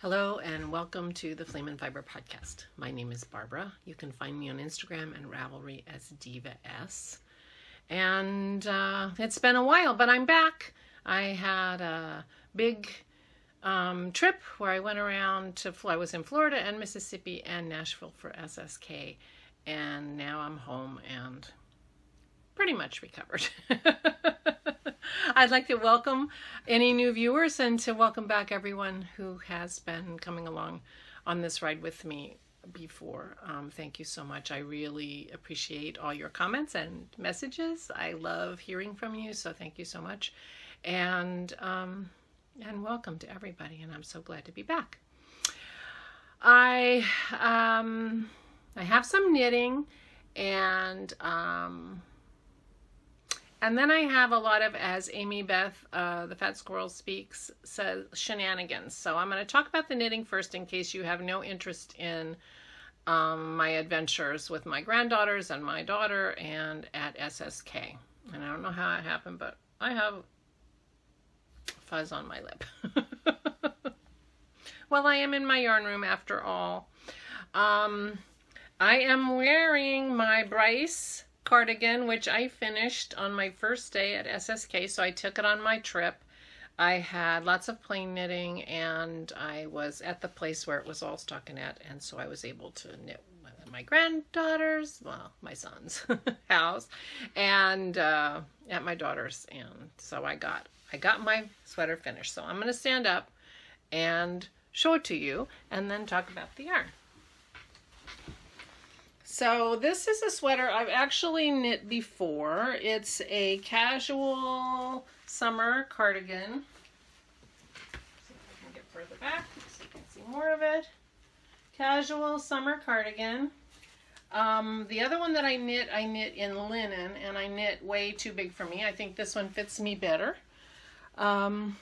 Hello and welcome to the Flame and Fiber podcast. My name is Barbara. You can find me on Instagram and Ravelry as Diva S. And it's been a while, but I'm back. I had a big trip where I went around to, I was in Florida and Mississippi and Nashville for SSK. And now I'm home and pretty much recovered. I'd like to welcome any new viewers and to welcome back everyone who has been coming along on this ride with me before. Thank you so much. I really appreciate all your comments and messages. I love hearing from you, so thank you so much. And welcome to everybody, and I'm so glad to be back. I have some knitting and then I have a lot of, as Amy Beth, the Fat Squirrel speaks, says, shenanigans. So I'm going to talk about the knitting first in case you have no interest in my adventures with my granddaughters and my daughter and at SSK. And I don't know how it happened, but I have fuzz on my lip. Well, I am in my yarn room after all. I am wearing my Bryce cardigan, which I finished on my first day at SSK, so I took it on my trip. I had lots of plain knitting, and I was at the place where it was all stockinette, and so I was able to knit with my granddaughters, well, my son's house, and at my daughter's, and so I got my sweater finished. So I'm going to stand up and show it to you, and then talk about the yarn. So this is a sweater I've actually knit before. It's a casual summer cardigan. See if I can get further back so you can see more of it. Casual summer cardigan. The other one that I knit in linen, and I knit way too big for me. I think this one fits me better.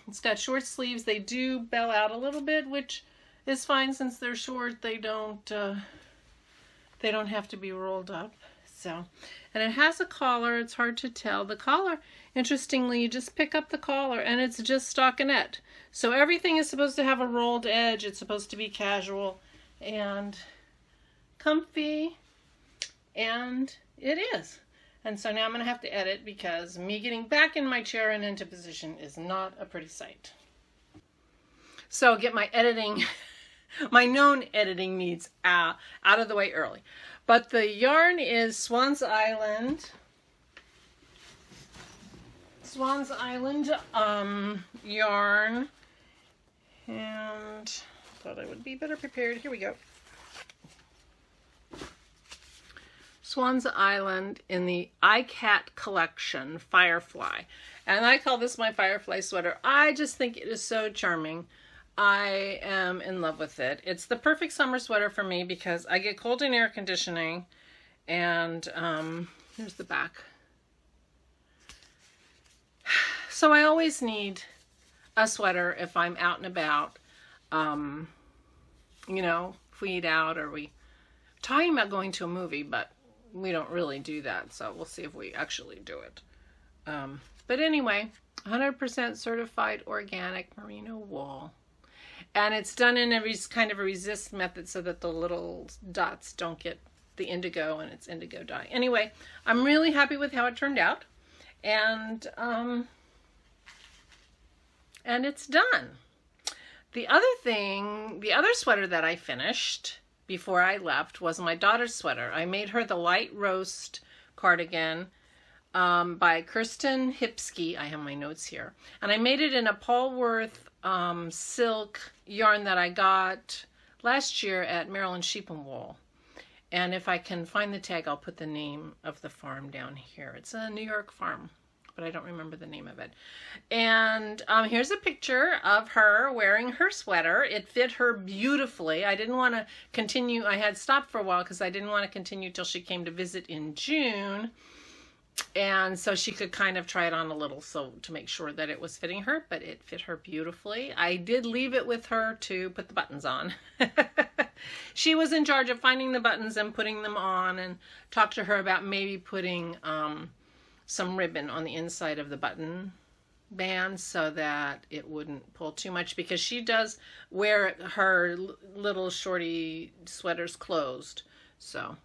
It's got short sleeves. They do bell out a little bit, which is fine since they're short. They don't have to be rolled up. So, and it has a collar. It's hard to tell. The collar, interestingly, you just pick up the collar and it's just stockinette. So everything is supposed to have a rolled edge. It's supposed to be casual and comfy, and it is. And so now I'm going to have to edit because me getting back in my chair and into position is not a pretty sight. So get my editing my known editing needs out of the way early. But the yarn is Swan's Island yarn, and thought I would be better prepared. Here we go. Swan's Island in the iCat collection, Firefly. And I call this my Firefly sweater. I just think it is so charming. I am in love with it. It's the perfect summer sweater for me because I get cold in air conditioning, and here's the back. So I always need a sweater if I'm out and about. You know, if we eat out or we're talking about going to a movie, but we don't really do that. So we'll see if we actually do it. But anyway, 100% certified organic merino wool. And it's done in a kind of a resist method so that the little dots don't get the indigo, and it's indigo dye. Anyway, I'm really happy with how it turned out. And it's done. The other sweater that I finished before I left was my daughter's sweater. I made her the light roast cardigan by Kirsten Hipsky. I have my notes here. And I made it in a Polworth silk yarn that I got last year at Maryland Sheep and Wool. And if I can find the tag, I'll put the name of the farm down here. It's a New York farm, but I don't remember the name of it. And here's a picture of her wearing her sweater. It fit her beautifully. I didn't want to continue. I had stopped for a while because I didn't want to continue till she came to visit in June. And so she could kind of try it on a little to make sure that it was fitting her, but it fit her beautifully. I did leave it with her to put the buttons on. She was in charge of finding the buttons and putting them on, and talked to her about maybe putting some ribbon on the inside of the button band so that it wouldn't pull too much, because she does wear her little shorty sweaters closed. So,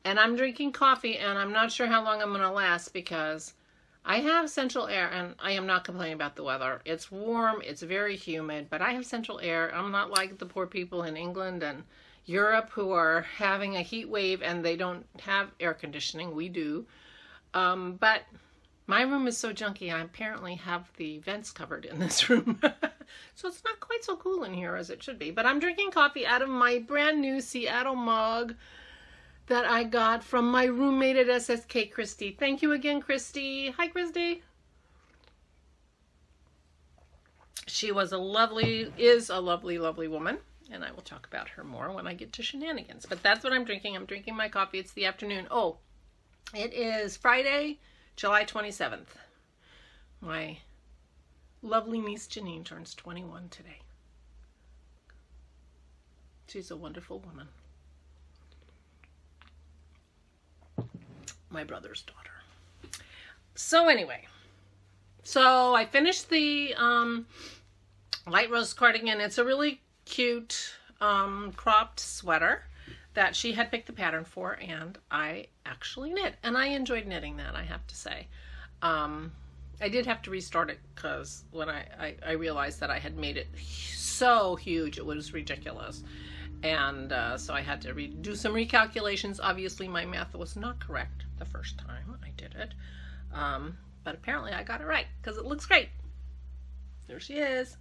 and I'm drinking coffee, and I'm not sure how long I'm going to last, because I have central air, and I am not complaining about the weather. It's warm, it's very humid, but I have central air. I'm not like the poor people in England and Europe who are having a heat wave and they don't have air conditioning. We do. But my room is so junky, I apparently have the vents covered in this room. So it's not quite so cool in here as it should be. But I'm drinking coffee out of my brand new Seattle mug that I got from my roommate at SSK, Christy. Thank you again, Christy. Hi, Christy. She is a lovely, lovely woman. And I will talk about her more when I get to shenanigans. But that's what I'm drinking. I'm drinking my coffee. It's the afternoon. Oh, it is Friday, July 27th. My lovely niece Janine turns 21 today. She's a wonderful woman. My brother's daughter. So anyway, so I finished the light rose cardigan. It's a really cute cropped sweater that she had picked the pattern for, and I actually knit, and I enjoyed knitting that, I have to say. I did have to restart it because when I realized that I had made it so huge, it was ridiculous. And so I had to do some recalculations. Obviously my math was not correct the first time I did it, but apparently I got it right because it looks great. There she is.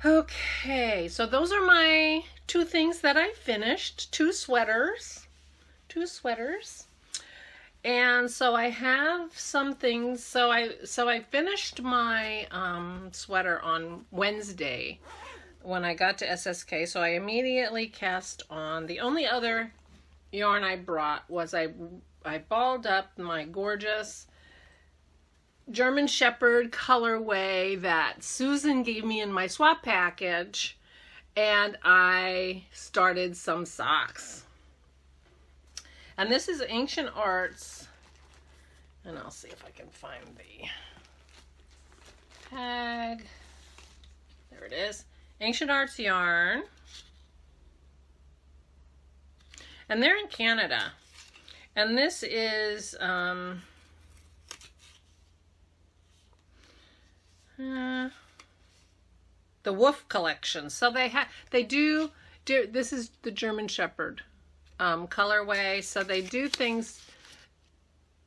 Okay, so those are my two things that I finished. Two sweaters. And so I have some things. So I finished my sweater on Wednesday when I got to SSK. So I immediately cast on. The only other yarn I brought was I balled up my gorgeous German Shepherd colorway that Susan gave me in my swap package, and I started some socks. And this is Ancient Arts, and I'll see if I can find the tag. There it is. Ancient Arts yarn. And they're in Canada. And this is the Wolf collection. So they do this is the German Shepherd colorway. So they do things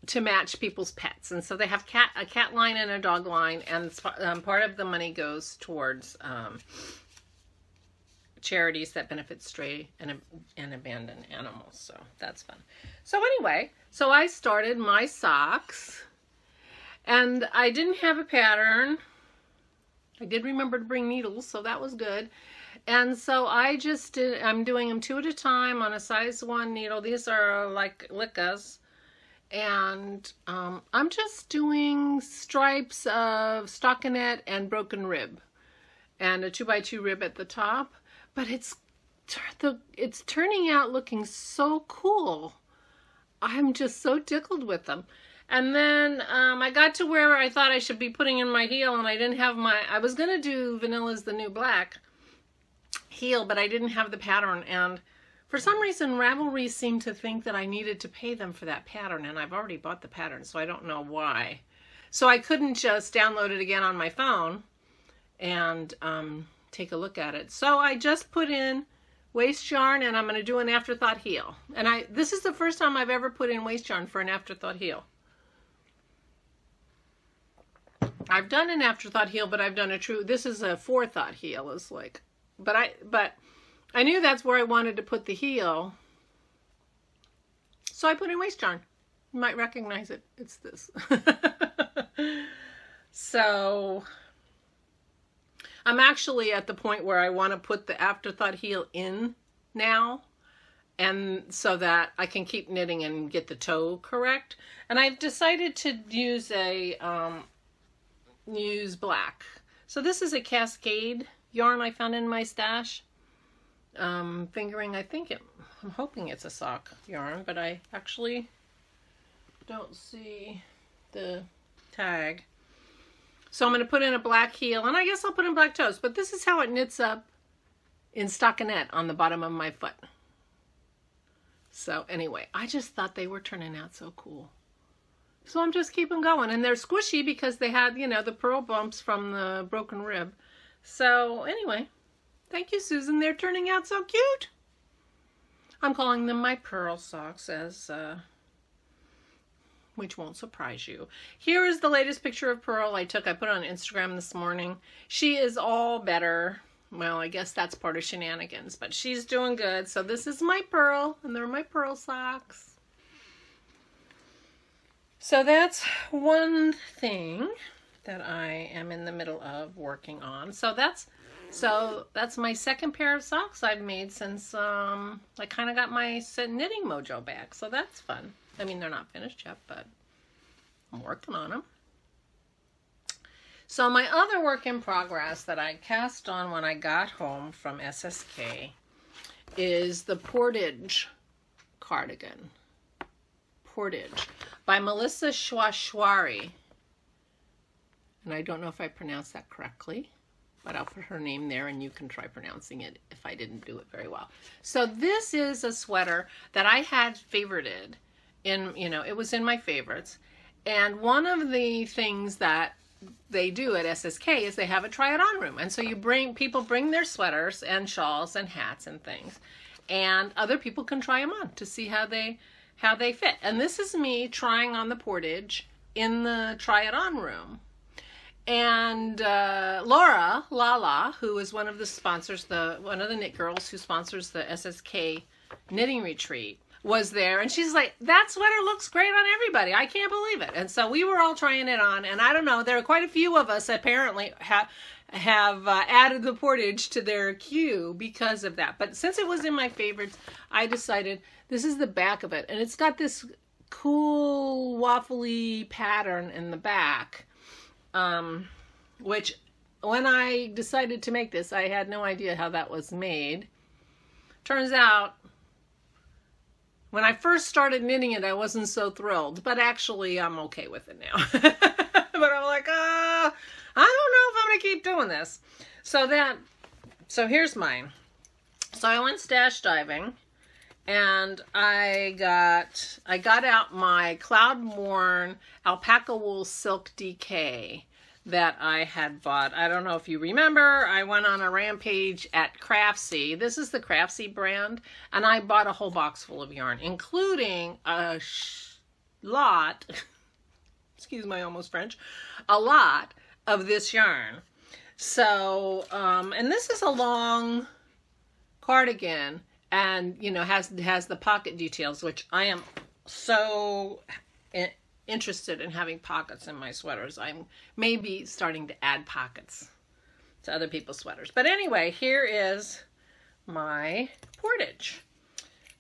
to match people's pets, and so they have a cat line and a dog line, and part of the money goes towards charities that benefit stray and abandoned animals. So that's fun. So anyway, so I started my socks, and I didn't have a pattern. I did remember to bring needles, so that was good. And so I'm doing them 2 at a time on a size 1 needle. These are like Lickas. And I'm just doing stripes of stockinette and broken rib. And a 2x2 rib at the top. But it's turning out looking so cool. I'm just so tickled with them. And then I got to where I thought I should be putting in my heel, and I didn't have I was going to do Vanilla's the New Black heel, but I didn't have the pattern. And for some reason, Ravelry seemed to think that I needed to pay them for that pattern, and I've already bought the pattern, so I don't know why. So I couldn't just download it again on my phone and take a look at it. So I just put in waste yarn, and I'm going to do an afterthought heel. And this is the first time I've ever put in waste yarn for an afterthought heel. I've done an afterthought heel, but I've done this is a forethought heel. It's like, but I knew that's where I wanted to put the heel. So I put in waste yarn. You might recognize it. It's this. So I'm actually at the point where I want to put the afterthought heel in now, and so that I can keep knitting and get the toe correct. And I've decided to use use black. So this is a Cascade yarn I found in my stash. Fingering, I'm hoping it's a sock yarn, but I actually don't see the tag. So I'm going to put in a black heel, and I guess I'll put in black toes, but this is how it knits up in stockinette on the bottom of my foot. So anyway, I just thought they were turning out so cool. So I'm just keeping going. And they're squishy because they had, you know, the pearl bumps from the broken rib. So anyway, thank you, Susan. They're turning out so cute. I'm calling them my pearl socks, which won't surprise you. Here is the latest picture of Pearl I took. I put it on Instagram this morning. She is all better. Well, I guess that's part of shenanigans, but she's doing good. So this is my Pearl, and they're my Pearl socks. So that's one thing that I am in the middle of working on. So that's my second pair of socks I've made since I kind of got my knitting mojo back. So that's fun. I mean, they're not finished yet, but I'm working on them. So my other work in progress that I cast on when I got home from SSK is the Portage Cardigan. Portage by Melissa Schwashwari. And I don't know if I pronounced that correctly, but I'll put her name there and you can try pronouncing it if I didn't do it very well. So this is a sweater that I had favorited in, you know, it was in my favorites. And one of the things that they do at SSK is they have a try it on room. And so people bring their sweaters and shawls and hats and things, and other people can try them on to see how they fit. And this is me trying on the Portage in the try it on room. And Laura Lala, who is one of the sponsors, one of the knit girls who sponsors the SSK knitting retreat, was there, and she's like, that sweater looks great on everybody. I can't believe it. And so we were all trying it on, and I don't know, there are quite a few of us apparently have added the Portage to their queue because of that. But since it was in my favorites, I decided this is the back of it, and it's got this cool waffly pattern in the back, which when I decided to make this, I had no idea how that was made. Turns out, when I first started knitting it, I wasn't so thrilled, but actually I'm okay with it now. But I'm like, I don't know if I'm gonna keep doing this. So here's mine. So I went stash diving, and I got out my Cloud-Worn Alpaca Wool Silk DK that I had bought. I don't know if you remember, I went on a rampage at Craftsy. This is the Craftsy brand, and I bought a whole box full of yarn, including a lot, excuse my almost French, a lot of this yarn. So, and this is a long cardigan, and you know, has the pocket details, which I am so interested in having pockets in my sweaters. I'm maybe starting to add pockets to other people's sweaters. But anyway, here is my Portage.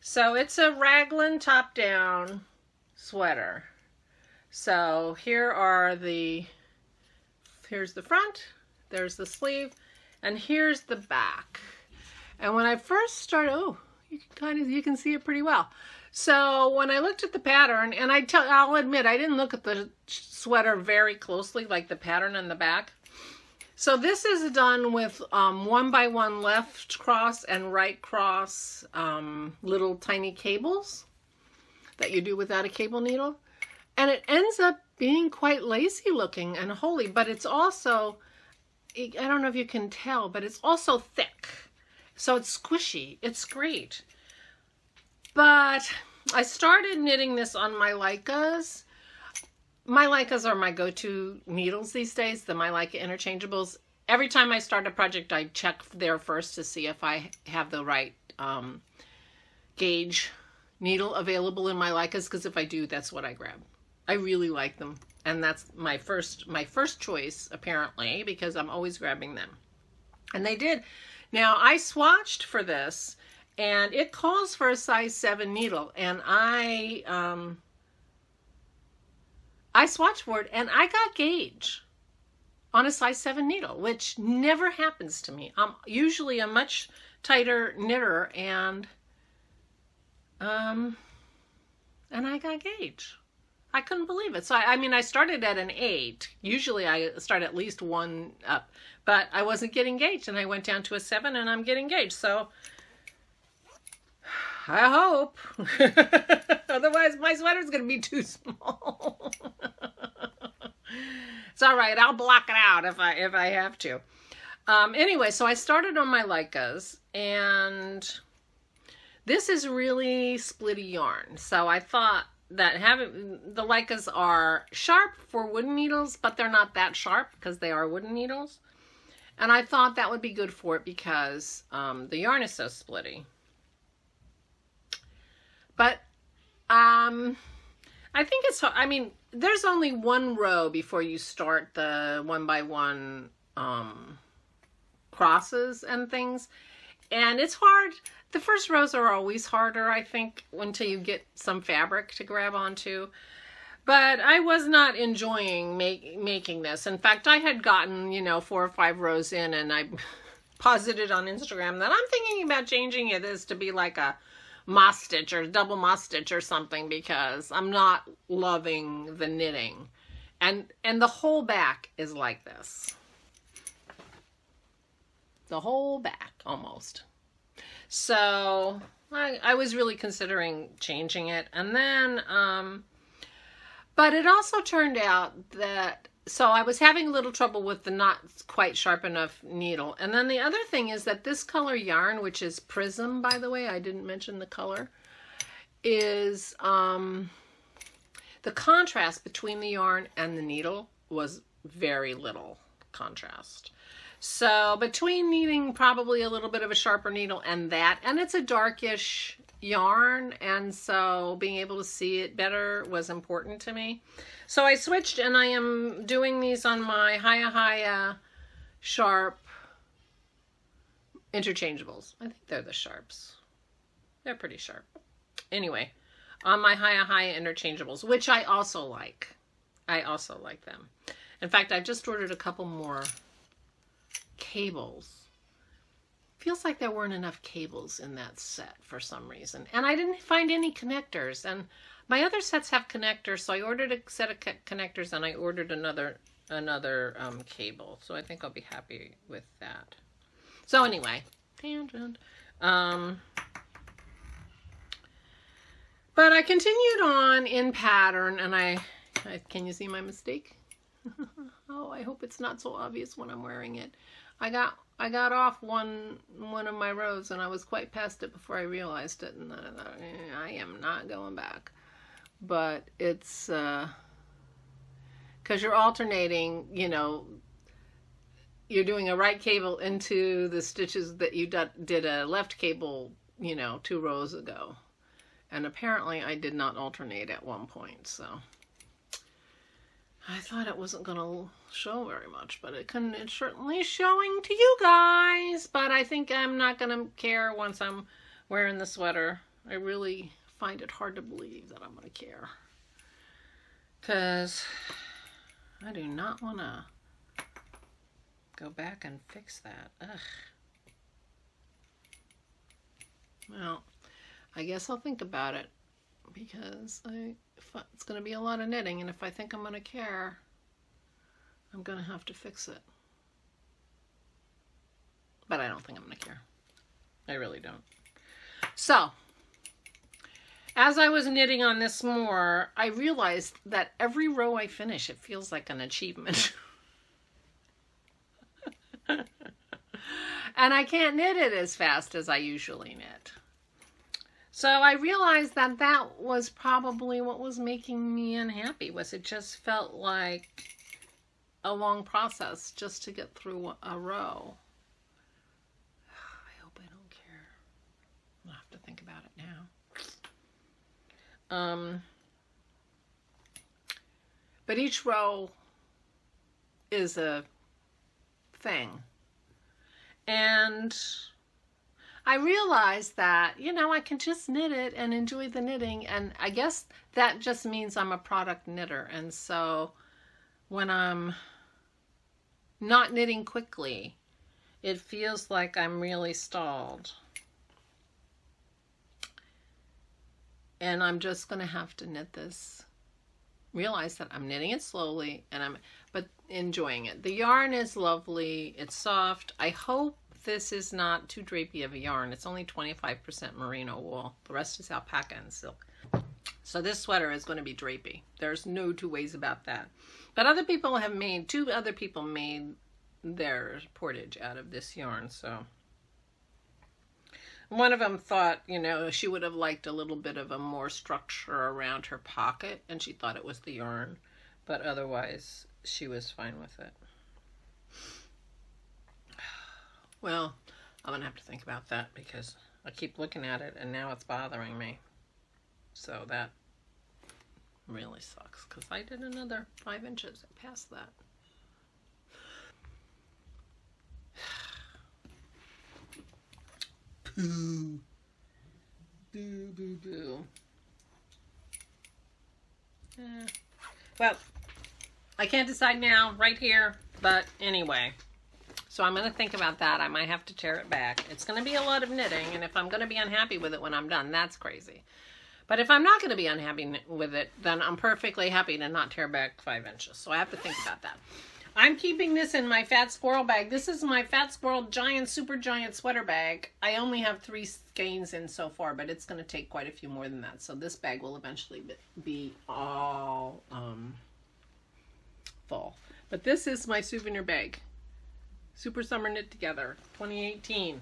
So it's a raglan top-down sweater. So here's the front, there's the sleeve, and here's the back. And when I first started, you can see it pretty well. So when I looked at the pattern, and I'll admit, I didn't look at the sweater very closely, like the pattern on the back. So this is done with 1x1 left cross and right cross little tiny cables that you do without a cable needle. And it ends up being quite lacy looking and holey, but it's also, I don't know if you can tell, but it's also thick. So it's squishy. It's great. But I started knitting this on my Leicas. My Leicas are my go-to needles these days, the My Leica interchangeables. Every time I start a project, I check there first to see if I have the right gauge needle available in my Leicas, because if I do, that's what I grab. I really like them, and that's my first choice, apparently, because I'm always grabbing them. And they did. Now, I swatched for this, and it calls for a size 7 needle, and I swatched for it, and I got gauge on a size 7 needle, which never happens to me. I'm usually a much tighter knitter, and I got gauge. I couldn't believe it. So, I mean, I started at an 8. Usually I start at least 1 up. But I wasn't getting gauged, and I went down to a 7, and I'm getting gauged. So, I hope. Otherwise, my sweater's going to be too small. It's all right. I'll block it out if I have to. Anyway, so I started on my Leicas, and this is really splitty yarn. So I thought that having the Leicas are sharp for wooden needles, but they're not that sharp because they are wooden needles. And I thought that would be good for it because the yarn is so splitty. But I think it's, I mean, there's only 1 row before you start the 1x1 crosses and things. And it's hard. The first rows are always harder, I think, until you get some fabric to grab onto. But I was not enjoying making this. In fact, I had gotten, you know, 4 or 5 rows in, and I posited on Instagram that I'm thinking about changing this to be like a moss stitch or double moss stitch or something, because I'm not loving the knitting. And the whole back is like this. The whole back, almost. So I was really considering changing it. And then, but it also turned out that, so I was having a little trouble with the not quite sharp enough needle. And then the other thing is that this color yarn, which is Prism, by the way, I didn't mention the color, is the contrast between the yarn and the needle was very little contrast. So between needing probably a little bit of a sharper needle and that, and it's a darkish yarn, and so being able to see it better was important to me. So I switched, and I am doing these on my Hiya sharp interchangeables. I think they're the sharps. They're pretty sharp. Anyway, on my Hiya interchangeables, which I also like. I also like them. In fact, I've just ordered a couple more cables. Feels like there weren't enough cables in that set for some reason. And I didn't find any connectors. And my other sets have connectors, so I ordered a set of connectors, and I ordered another cable. So I think I'll be happy with that. So anyway, tangent. But I continued on in pattern, and can you see my mistake? Oh, I hope it's not so obvious when I'm wearing it. I got off one of my rows, and I was quite past it before I realized it, and I am not going back. But it's because you're alternating, you know, you're doing a right cable into the stitches that you did a left cable, you know, 2 rows ago. And apparently I did not alternate at one point, so I thought it wasn't going to show very much, but it's certainly showing to you guys. But I think I'm not going to care once I'm wearing the sweater. I really find it hard to believe that I'm going to care, because I do not want to go back and fix that. Ugh. Well, I guess I'll think about it, because it's going to be a lot of knitting, and if I think I'm going to care, I'm going to have to fix it. But I don't think I'm going to care. I really don't. So, as I was knitting on this more, I realized that every row I finish, it feels like an achievement. And I can't knit it as fast as I usually knit. So I realized that that was probably what was making me unhappy, was it just felt like a long process just to get through a row. I hope I don't care. I'll have to think about it now. But each row is a thing. And I realized that, you know, I can just knit it and enjoy the knitting, and I guess that just means I'm a product knitter. And so when I'm not knitting quickly, it feels like I'm really stalled. And I'm just going to have to knit this realize that I'm knitting it slowly and but enjoying it. The yarn is lovely. It's soft. I hope this is not too drapey of a yarn. It's only 25% merino wool. The rest is alpaca and silk. So this sweater is going to be drapey. There's no two ways about that. But other people have made, 2 other people made their portage out of this yarn. So one of them thought, you know, she would have liked a little bit of a more structure around her pocket, and she thought it was the yarn. But otherwise, she was fine with it. Well, I'm going to have to think about that because I keep looking at it and now it's bothering me. So that really sucks because I did another 5 inches past that. Boo. Boo, boo, boo. Well, I can't decide now, right here, but anyway. So I'm going to think about that. I might have to tear it back. It's going to be a lot of knitting, and if I'm going to be unhappy with it when I'm done, that's crazy. But if I'm not going to be unhappy with it, then I'm perfectly happy to not tear back 5 inches. So I have to think about that. I'm keeping this in my Fat Squirrel bag. This is my Fat Squirrel giant, super giant sweater bag. I only have 3 skeins in so far, but it's going to take quite a few more than that. So this bag will eventually be all full. But this is my souvenir bag. Super Summer Knit Together 2018.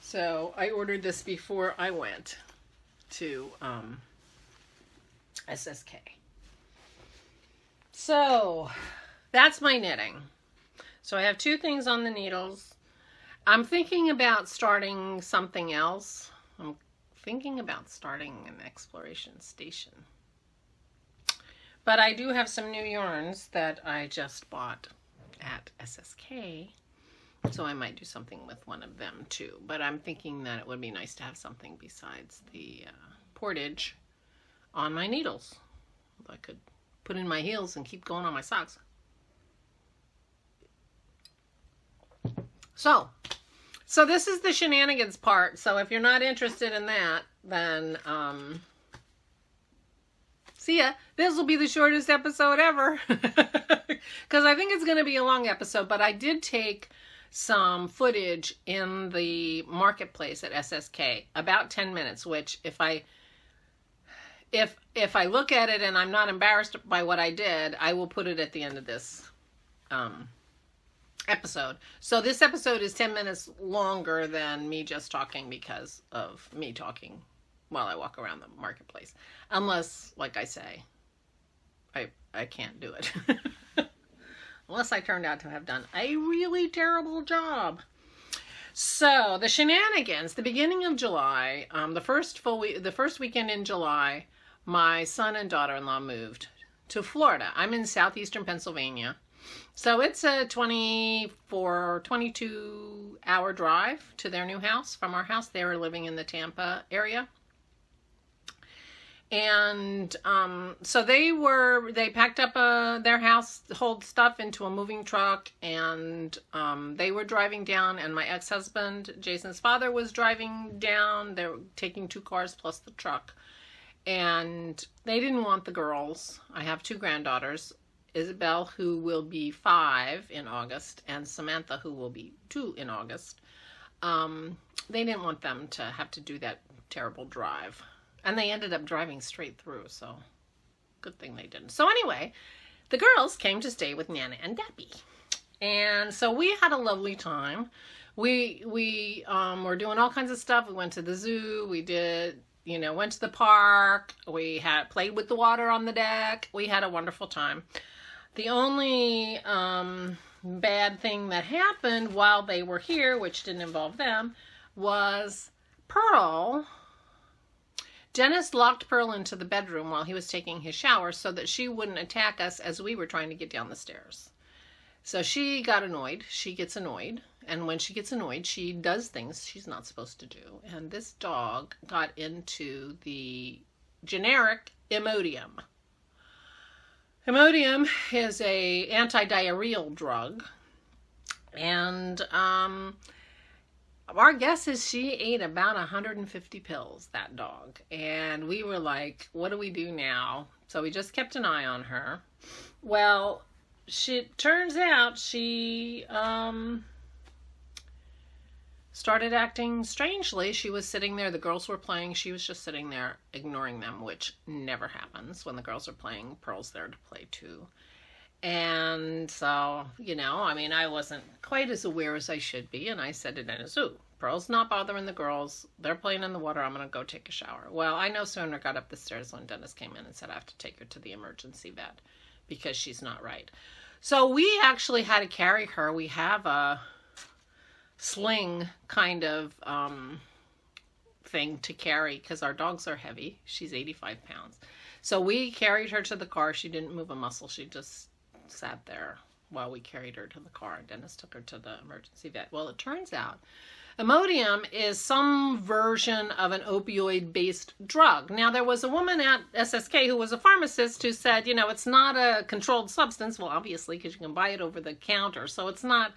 So I ordered this before I went to SSK. So that's my knitting. So I have 2 things on the needles. I'm thinking about starting something else. I'm thinking about starting an exploration station. But I do have some new yarns that I just bought at SSK. So I might do something with one of them too. But I'm thinking that it would be nice to have something besides the portage on my needles. I could put in my heels and keep going on my socks. So this is the shenanigans part. So if you're not interested in that, then see ya. This will be the shortest episode ever. Because I think it's going to be a long episode. But I did take some footage in the marketplace at SSK. About 10 minutes. Which if I look at it and I'm not embarrassed by what I did, I will put it at the end of this episode. So this episode is 10 minutes longer than me just talking because of me talking while I walk around the marketplace. Unless, like I say, I can't do it. Unless I turned out to have done a really terrible job. So the shenanigans, the beginning of July, the first weekend in July, my son and daughter-in-law moved to Florida. I'm in southeastern Pennsylvania. So it's a 22-hour drive to their new house from our house. They were living in the Tampa area. And so they packed up their household stuff into a moving truck, and they were driving down, and my ex-husband, Jason's father, was driving down. They were taking 2 cars plus the truck. And they didn't want the girls. I have 2 granddaughters. Isabel, who will be 5 in August, and Samantha, who will be 2 in August. They didn't want them to have to do that terrible drive. And they ended up driving straight through, so good thing they didn't. So anyway, the girls came to stay with Nana and Debbie. And so we had a lovely time. We were doing all kinds of stuff. We went to the zoo. We did, went to the park. We played with the water on the deck. We had a wonderful time. The only bad thing that happened while they were here, which didn't involve them, was Pearl. Dennis locked Pearl into the bedroom while he was taking his shower so that she wouldn't attack us as we were trying to get down the stairs. So she got annoyed. She gets annoyed. And when she gets annoyed, she does things she's not supposed to do. And this dog got into the generic Imodium. Imodium is a anti-diarrheal drug. And our guess is she ate about 150 pills, that dog. And we were like, what do we do now So we just kept an eye on her. Well, turns out she started acting strangely. She was sitting there. The girls were playing. She was just sitting there ignoring them, which never happens. When the girls are playing, Pearl's there to play too. And so, you know, I mean, I wasn't quite as aware as I should be. And I said to Dennis, ooh, Pearl's not bothering the girls. They're playing in the water. I'm going to go take a shower. Well, I no sooner got up the stairs when Dennis came in and said I have to take her to the emergency vet because she's not right. So we actually had to carry her. We have a sling kind of thing to carry because our dogs are heavy. She's 85 pounds. So we carried her to the car. She didn't move a muscle. She just sat there while we carried her to the car. And Dennis took her to the emergency vet. Well, it turns out Imodium is some version of an opioid-based drug. Now, there was a woman at SSK who was a pharmacist who said, you know, it's not a controlled substance. Well, obviously, because you can buy it over the counter. So it's not,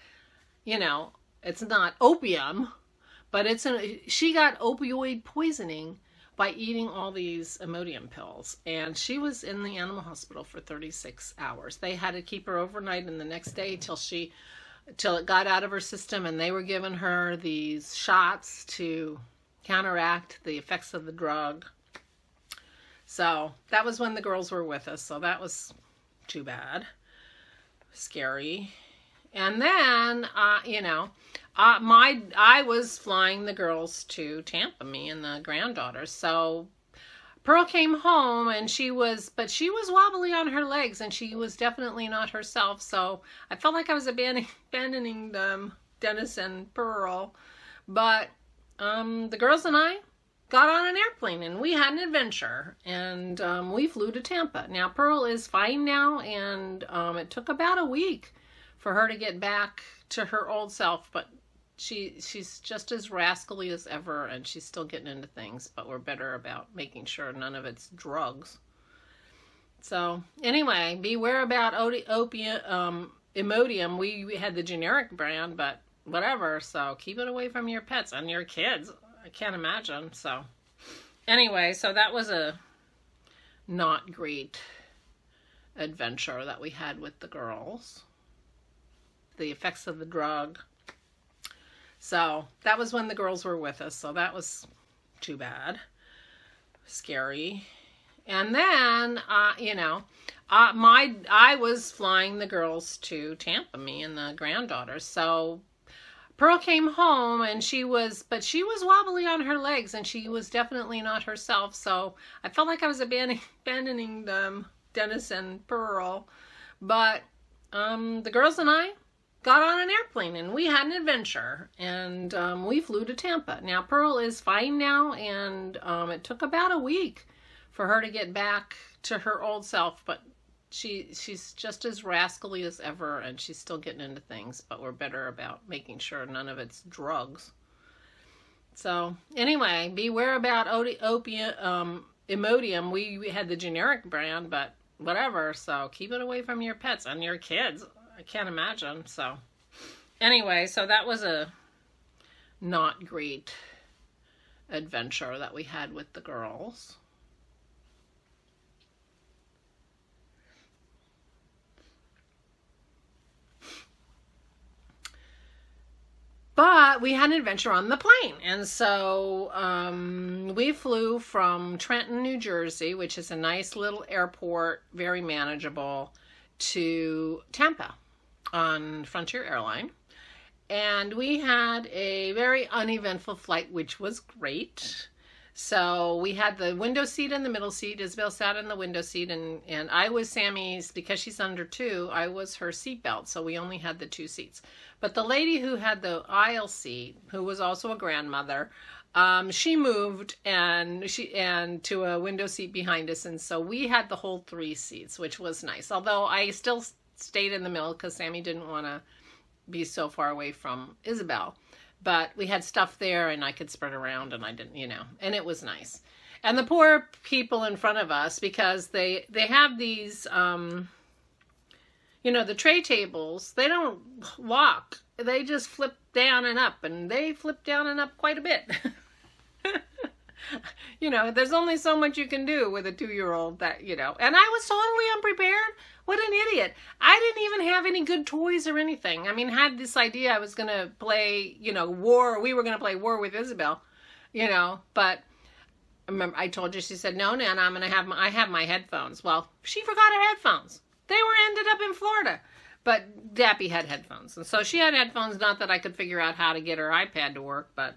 you know, it's not opium, but she got opioid poisoning by eating all these Imodium pills. And she was in the animal hospital for 36 hours. They had to keep her overnight and the next day till it got out of her system, and they were giving her these shots to counteract the effects of the drug. So that was when the girls were with us. So that was too bad. Scary. And then, you know, I was flying the girls to Tampa, me and the granddaughters. So Pearl came home and she was wobbly on her legs and she was definitely not herself. So I felt like I was abandoning them, Dennis and Pearl. But the girls and I got on an airplane and we had an adventure, and we flew to Tampa. Now Pearl is fine now, and it took about a week for her to get back to her old self, but she's just as rascally as ever, and she's still getting into things, but we're better about making sure none of it's drugs. So anyway, beware about Imodium. We had the generic brand, but whatever. So keep it away from your pets and your kids. I can't imagine. So anyway, so that was a not great adventure that we had with the girls. The effects of the drug. So that was when the girls were with us. So that was too bad. Scary. And then, you know, I was flying the girls to Tampa, me and the granddaughters. So Pearl came home and she was wobbly on her legs and she was definitely not herself. So I felt like I was abandoning them, Dennis and Pearl. But the girls and I got on an airplane and we had an adventure, and we flew to Tampa. Now Pearl is fine now, and it took about a week for her to get back to her old self, but she's just as rascally as ever, and she's still getting into things, but we're better about making sure none of it's drugs. So anyway, beware about Imodium. We had the generic brand, but whatever. So keep it away from your pets and your kids. I can't imagine. So anyway, so that was a not great adventure that we had with the girls. But we had an adventure on the plane. And so we flew from Trenton, New Jersey, which is a nice little airport, very manageable, to Tampa on Frontier Airline. And we had a very uneventful flight, which was great. So we had the window seat and the middle seat. Isabel sat in the window seat, and I was Sammy's, because she's under 2, I was her seatbelt. So we only had the 2 seats. But the lady who had the aisle seat, who was also a grandmother, she moved and to a window seat behind us. And so we had the whole 3 seats, which was nice. Although I still stayed in the middle because Sammy didn't want to be so far away from Isabel. But we had stuff there and I could spread around, and I didn't, you know, and it was nice. And the poor people in front of us, because they have these, you know, the tray tables, they don't walk. They just flip down and up, and they flip down and up quite a bit. You know, there's only so much you can do with a 2-year-old that, you know, and I was totally unprepared. What an idiot. I didn't even have any good toys or anything. I mean, I had this idea I was going to play, you know, war. We were going to play war with Isabel, you know, but remember I told you, she said, no, Nana, I have my headphones. Well, she forgot her headphones. They were ended up in Florida. But Dappy had headphones. And so she had headphones, not that I could figure out how to get her iPad to work, but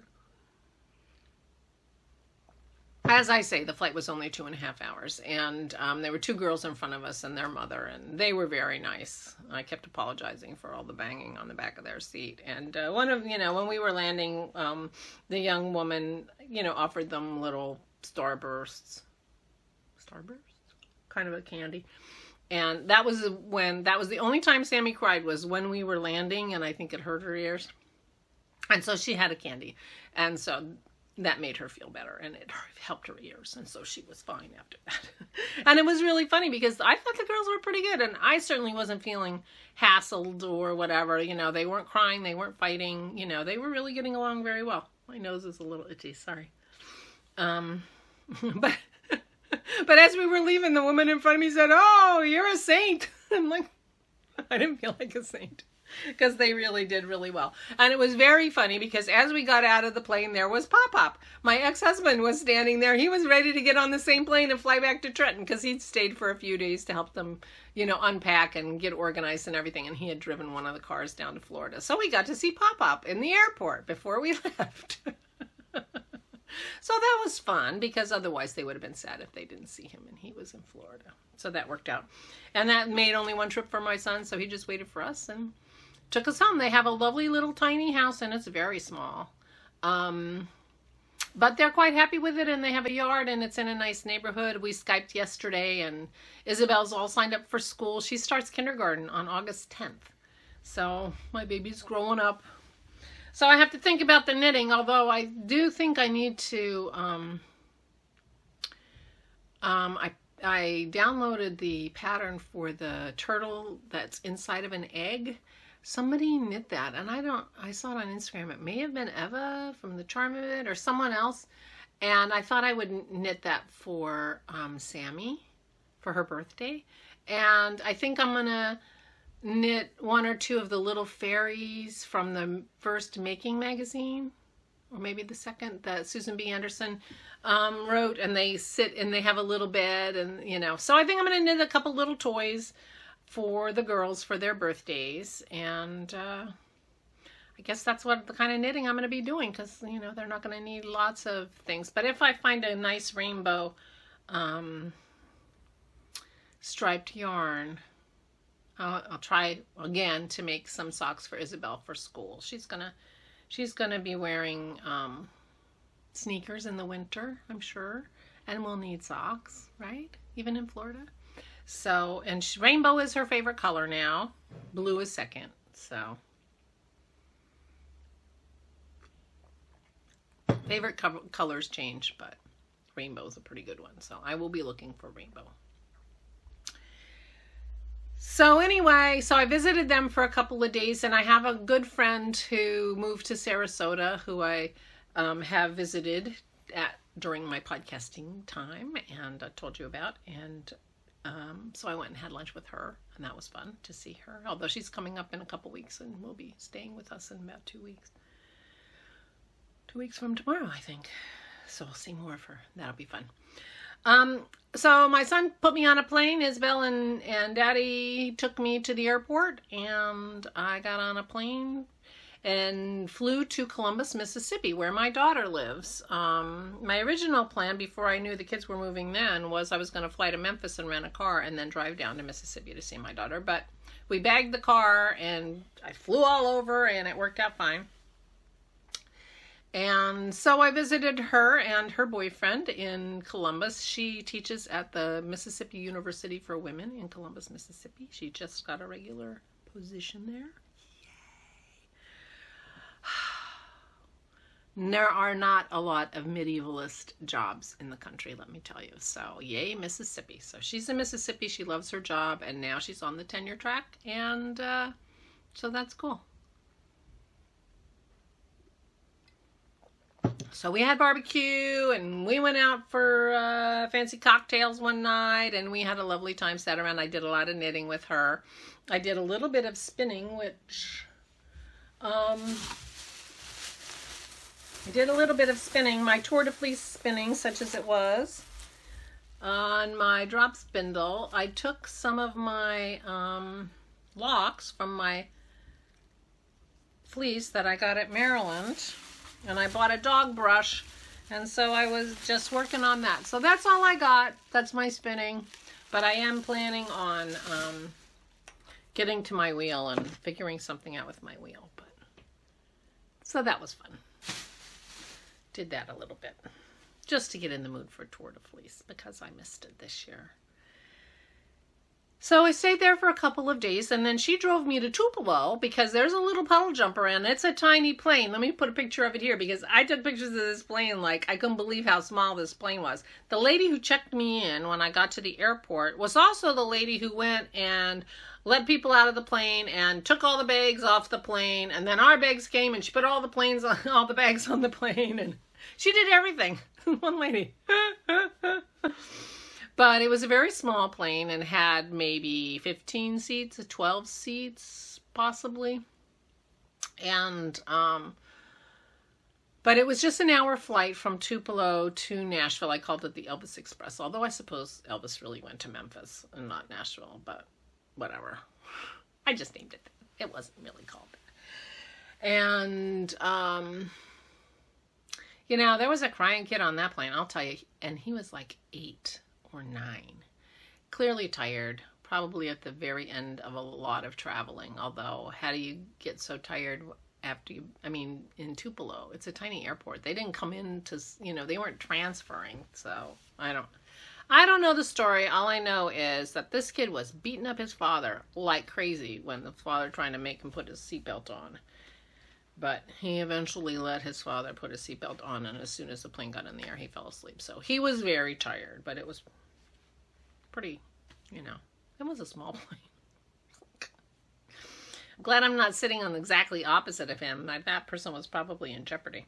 as I say, the flight was only 2.5 hours, and there were 2 girls in front of us and their mother, and they were very nice. I kept apologizing for all the banging on the back of their seat. And you know, when we were landing, the young woman, you know, offered them little Starbursts, kind of a candy. And that was the only time Sammy cried, was when we were landing, and I think it hurt her ears. And so she had a candy, and so that made her feel better, and it helped her ears, and so she was fine after that. And it was really funny because I thought the girls were pretty good, and I certainly wasn't feeling hassled or whatever. You know, they weren't crying, they weren't fighting. You know, they were really getting along very well. My nose is a little itchy, sorry. But as we were leaving, the woman in front of me said, "Oh, you're a saint." I'm like, I didn't feel like a saint, because they really did really well. And it was very funny because as we got out of the plane, there was Pop-Pop. My ex-husband was standing there. He was ready to get on the same plane and fly back to Trenton, because he'd stayed for a few days to help them, you know, unpack and get organized and everything. And he had driven one of the cars down to Florida. So we got to see Pop-Pop in the airport before we left. So that was fun, because otherwise they would have been sad if they didn't see him and he was in Florida. So that worked out. And that made only one trip for my son, so he just waited for us and took us home. They have a lovely little tiny house, and it's very small. But they're quite happy with it, and they have a yard, and it's in a nice neighborhood. We Skyped yesterday, and Isabel's all signed up for school. She starts kindergarten on August 10th. So my baby's growing up. So I have to think about the knitting, although I do think I need to, I downloaded the pattern for the turtle that's inside of an egg. Somebody knit that, and I saw it on Instagram. It may have been Eva from the Charm of It or someone else, and I thought I would knit that for Sammy for her birthday. And I think I'm gonna knit 1 or 2 of the little fairies from the first Making magazine, or maybe the second, that Susan B. Anderson wrote, and they sit and they have a little bed, and you know, so I think I'm going to knit a couple little toys for the girls for their birthdays, and I guess that's what the kind of knitting I'm going to be doing, because you know, they're not going to need lots of things. But if I find a nice rainbow striped yarn, I'll try again to make some socks for Isabel for school. She's gonna be wearing sneakers in the winter, I'm sure, and we'll need socks, right? Even in Florida. So, and rainbow is her favorite color now. Blue is second. So, favorite colors change, but rainbow is a pretty good one. So I will be looking for rainbow. So anyway, so I visited them for a couple of days, and I have a good friend who moved to Sarasota who I have visited during my podcasting time, and I told you about, and so I went and had lunch with her, and that was fun to see her, although she's coming up in a couple weeks and will be staying with us in about 2 weeks. 2 weeks from tomorrow, I think. So we'll see more of her. That'll be fun. So my son put me on a plane. Isabel and Daddy took me to the airport, and I got on a plane and flew to Columbus, Mississippi, where my daughter lives. My original plan, before I knew the kids were moving then, was I was going to fly to Memphis and rent a car and then drive down to Mississippi to see my daughter. But we bagged the car, and I flew all over, and it worked out fine. And so I visited her and her boyfriend in Columbus. She teaches at the Mississippi University for Women in Columbus, Mississippi. She just got a regular position there. Yay. There are not a lot of medievalist jobs in the country, let me tell you. So, yay, Mississippi. So she's in Mississippi. She loves her job, and now she's on the tenure track, and so that's cool. So we had barbecue, and we went out for fancy cocktails one night, and we had a lovely time, sat around. I did a lot of knitting with her. I did a little bit of spinning, which I did a little bit of spinning, my tour de fleece spinning, such as it was. On my drop spindle, I took some of my locks from my fleece that I got at Maryland, and I bought a dog brush, and so I was just working on that. So that's all I got. That's my spinning, but I am planning on getting to my wheel and figuring something out with my wheel. But so that was fun. Did that a little bit just to get in the mood for Tour de Fleece because I missed it this year. So I stayed there for a couple of days, and then she drove me to Tupelo because there's a little puddle jumper, and it's a tiny plane. Let me put a picture of it here because I took pictures of this plane like I couldn't believe how small this plane was. The lady who checked me in when I got to the airport was also the lady who went and let people out of the plane and took all the bags off the plane, and then our bags came and she put all the bags on the plane, and she did everything. One lady. But it was a very small plane and had maybe 15 seats, 12 seats, possibly. And, but it was just an hour flight from Tupelo to Nashville. I called it the Elvis Express, although I suppose Elvis really went to Memphis and not Nashville, but whatever. I just named it that. It wasn't really called that. And, you know, there was a crying kid on that plane, I'll tell you, and he was like 8 or 9, clearly tired, probably at the very end of a lot of traveling. Although, how do you get so tired after you, I mean, in Tupelo, it's a tiny airport. They didn't come in to, you know, they weren't transferring. So I don't know the story. All I know is that this kid was beating up his father like crazy when the father trying to make him put his seatbelt on. But he eventually let his father put his seatbelt on, and as soon as the plane got in the air, he fell asleep. So he was very tired, but it was pretty, you know, it was a small plane. I'm glad I'm not sitting on exactly opposite of him. That person was probably in jeopardy.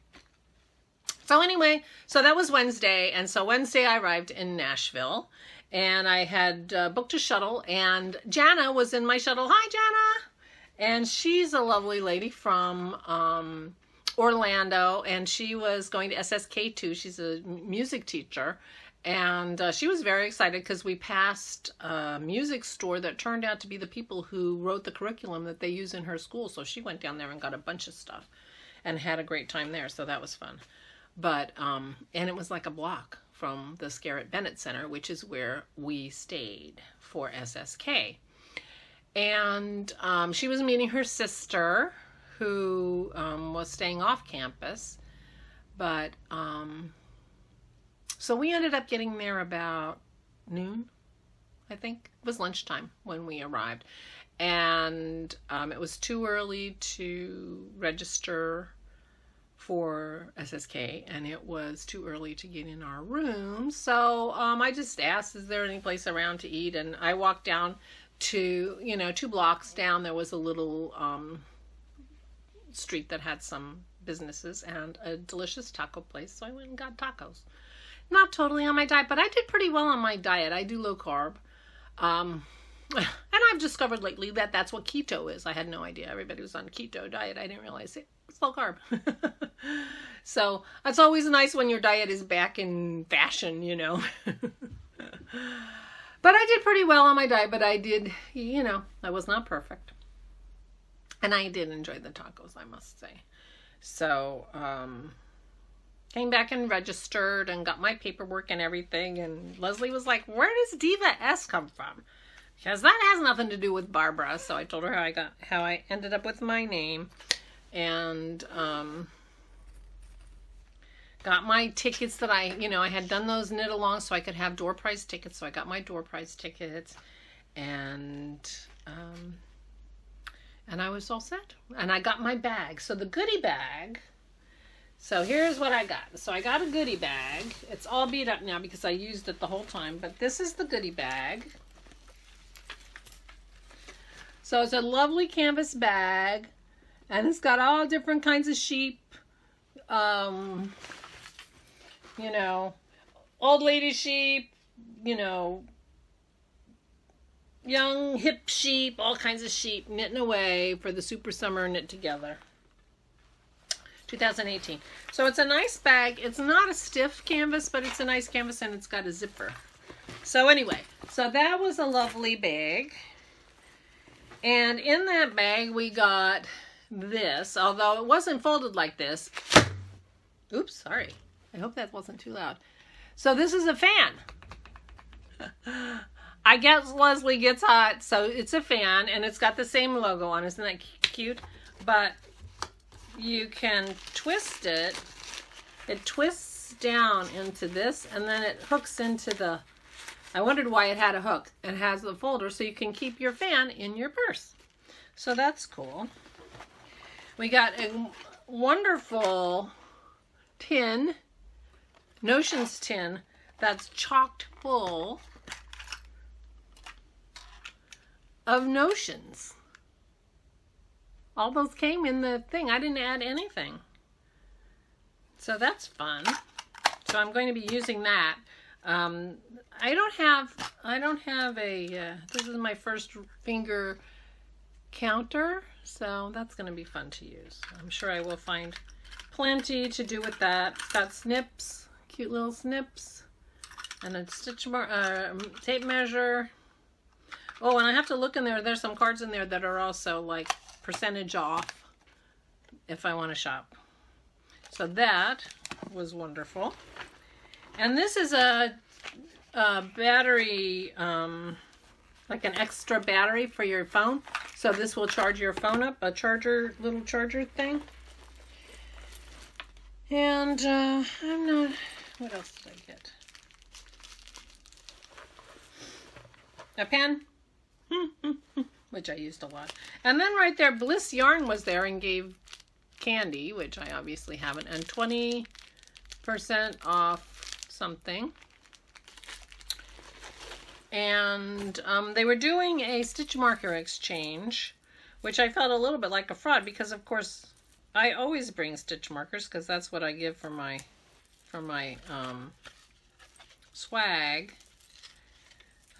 So anyway, so that was Wednesday, and so Wednesday I arrived in Nashville, and I had booked a shuttle, and Jana was in my shuttle. Hi, Jana! And she's a lovely lady from Orlando, and she was going to SSK too. She's a music teacher, and she was very excited because we passed a music store that turned out to be the people who wrote the curriculum that they use in her school. So she went down there and got a bunch of stuff and had a great time there. So that was fun. But, and it was like a block from the Scarrett Bennett Center, which is where we stayed for SSK. And she was meeting her sister, who was staying off campus. But, so we ended up getting there about noon, I think. It was lunchtime when we arrived. And it was too early to register for SSK, and it was too early to get in our room. So I just asked, is there any place around to eat? And I walked down to, you know, 2 blocks down, there was a little street that had some businesses and a delicious taco place. So I went and got tacos. Not totally on my diet, but I did pretty well on my diet. I do low carb. And I've discovered lately that that's what keto is. I had no idea. Everybody was on keto diet. I didn't realize it. It's low carb. So it's always nice when your diet is back in fashion, you know. But I did pretty well on my diet, but I did, you know, I was not perfect. And I did enjoy the tacos, I must say. So, came back and registered and got my paperwork and everything. And Leslie was like, where does Diva S come from? Because that has nothing to do with Barbara. So I told her how I ended up with my name. And, got my tickets that I had done those knit along so I could have door prize tickets. So I got my door prize tickets, and I was all set. And I got my bag. So the goodie bag. So here's what I got. So I got a goodie bag. It's all beat up now because I used it the whole time. But this is the goodie bag. So it's a lovely canvas bag. And it's got all different kinds of sheep you know, old lady sheep, you know, young hip sheep, all kinds of sheep knitting away for the Super Summer Knit Together 2018. So it's a nice bag. It's not a stiff canvas, but it's a nice canvas and it's got a zipper. So anyway, so that was a lovely bag. And in that bag we got this, although it wasn't folded like this. Oops, sorry. I hope that wasn't too loud. So this is a fan. I guess Leslie gets hot, so it's a fan, and it's got the same logo on. Isn't that cute? But you can twist it. It twists down into this, and then it hooks into the... I wondered why it had a hook. It has the folder, so you can keep your fan in your purse. So that's cool. We got a wonderful tin, Notions tin, that's chocked full of Notions. All those came in the thing. I didn't add anything. So that's fun. So I'm going to be using that. I don't have a, this is my first finger counter, so that's going to be fun to use. I'm sure I will find plenty to do with that. It's got snips, cute little snips, and a stitch tape measure. Oh, and I have to look in there. There's some cards in there that are also like percentage off if I want to shop. So that was wonderful. And this is a battery, like an extra battery for your phone. So this will charge your phone up, a charger, little charger thing. And I'm not, what else did I get? A pen, which I used a lot. And then right there, Bliss Yarn was there and gave candy, which I obviously haven't, and 20% off something. And they were doing a stitch marker exchange, which I felt a little bit like a fraud because, of course, I always bring stitch markers because that's what I give for my swag.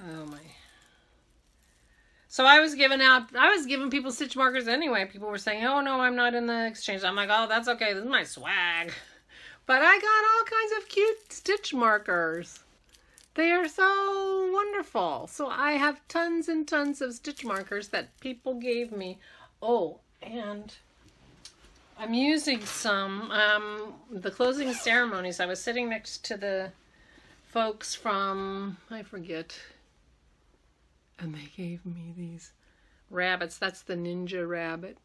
Oh my! So I was giving people stitch markers anyway. People were saying, "Oh no, I'm not in the exchange." I'm like, "Oh, that's okay. This is my swag." But I got all kinds of cute stitch markers. They are so wonderful. So I have tons and tons of stitch markers that people gave me. Oh, and I'm using some, the closing ceremonies. I was sitting next to the folks from, I forget, and they gave me these rabbits. That's the ninja rabbit.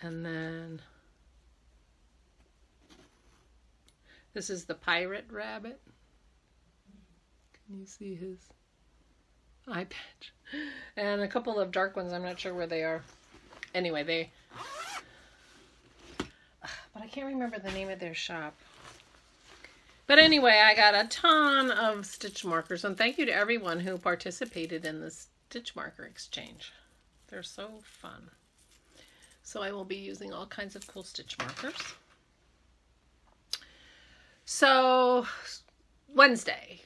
And then this is the pirate rabbit. Can you see his eye patch? And a couple of dark ones. I'm not sure where they are. Anyway, but I can't remember the name of their shop. But anyway, I got a ton of stitch markers. And thank you to everyone who participated in the stitch marker exchange. They're so fun. So I will be using all kinds of cool stitch markers. So Wednesday,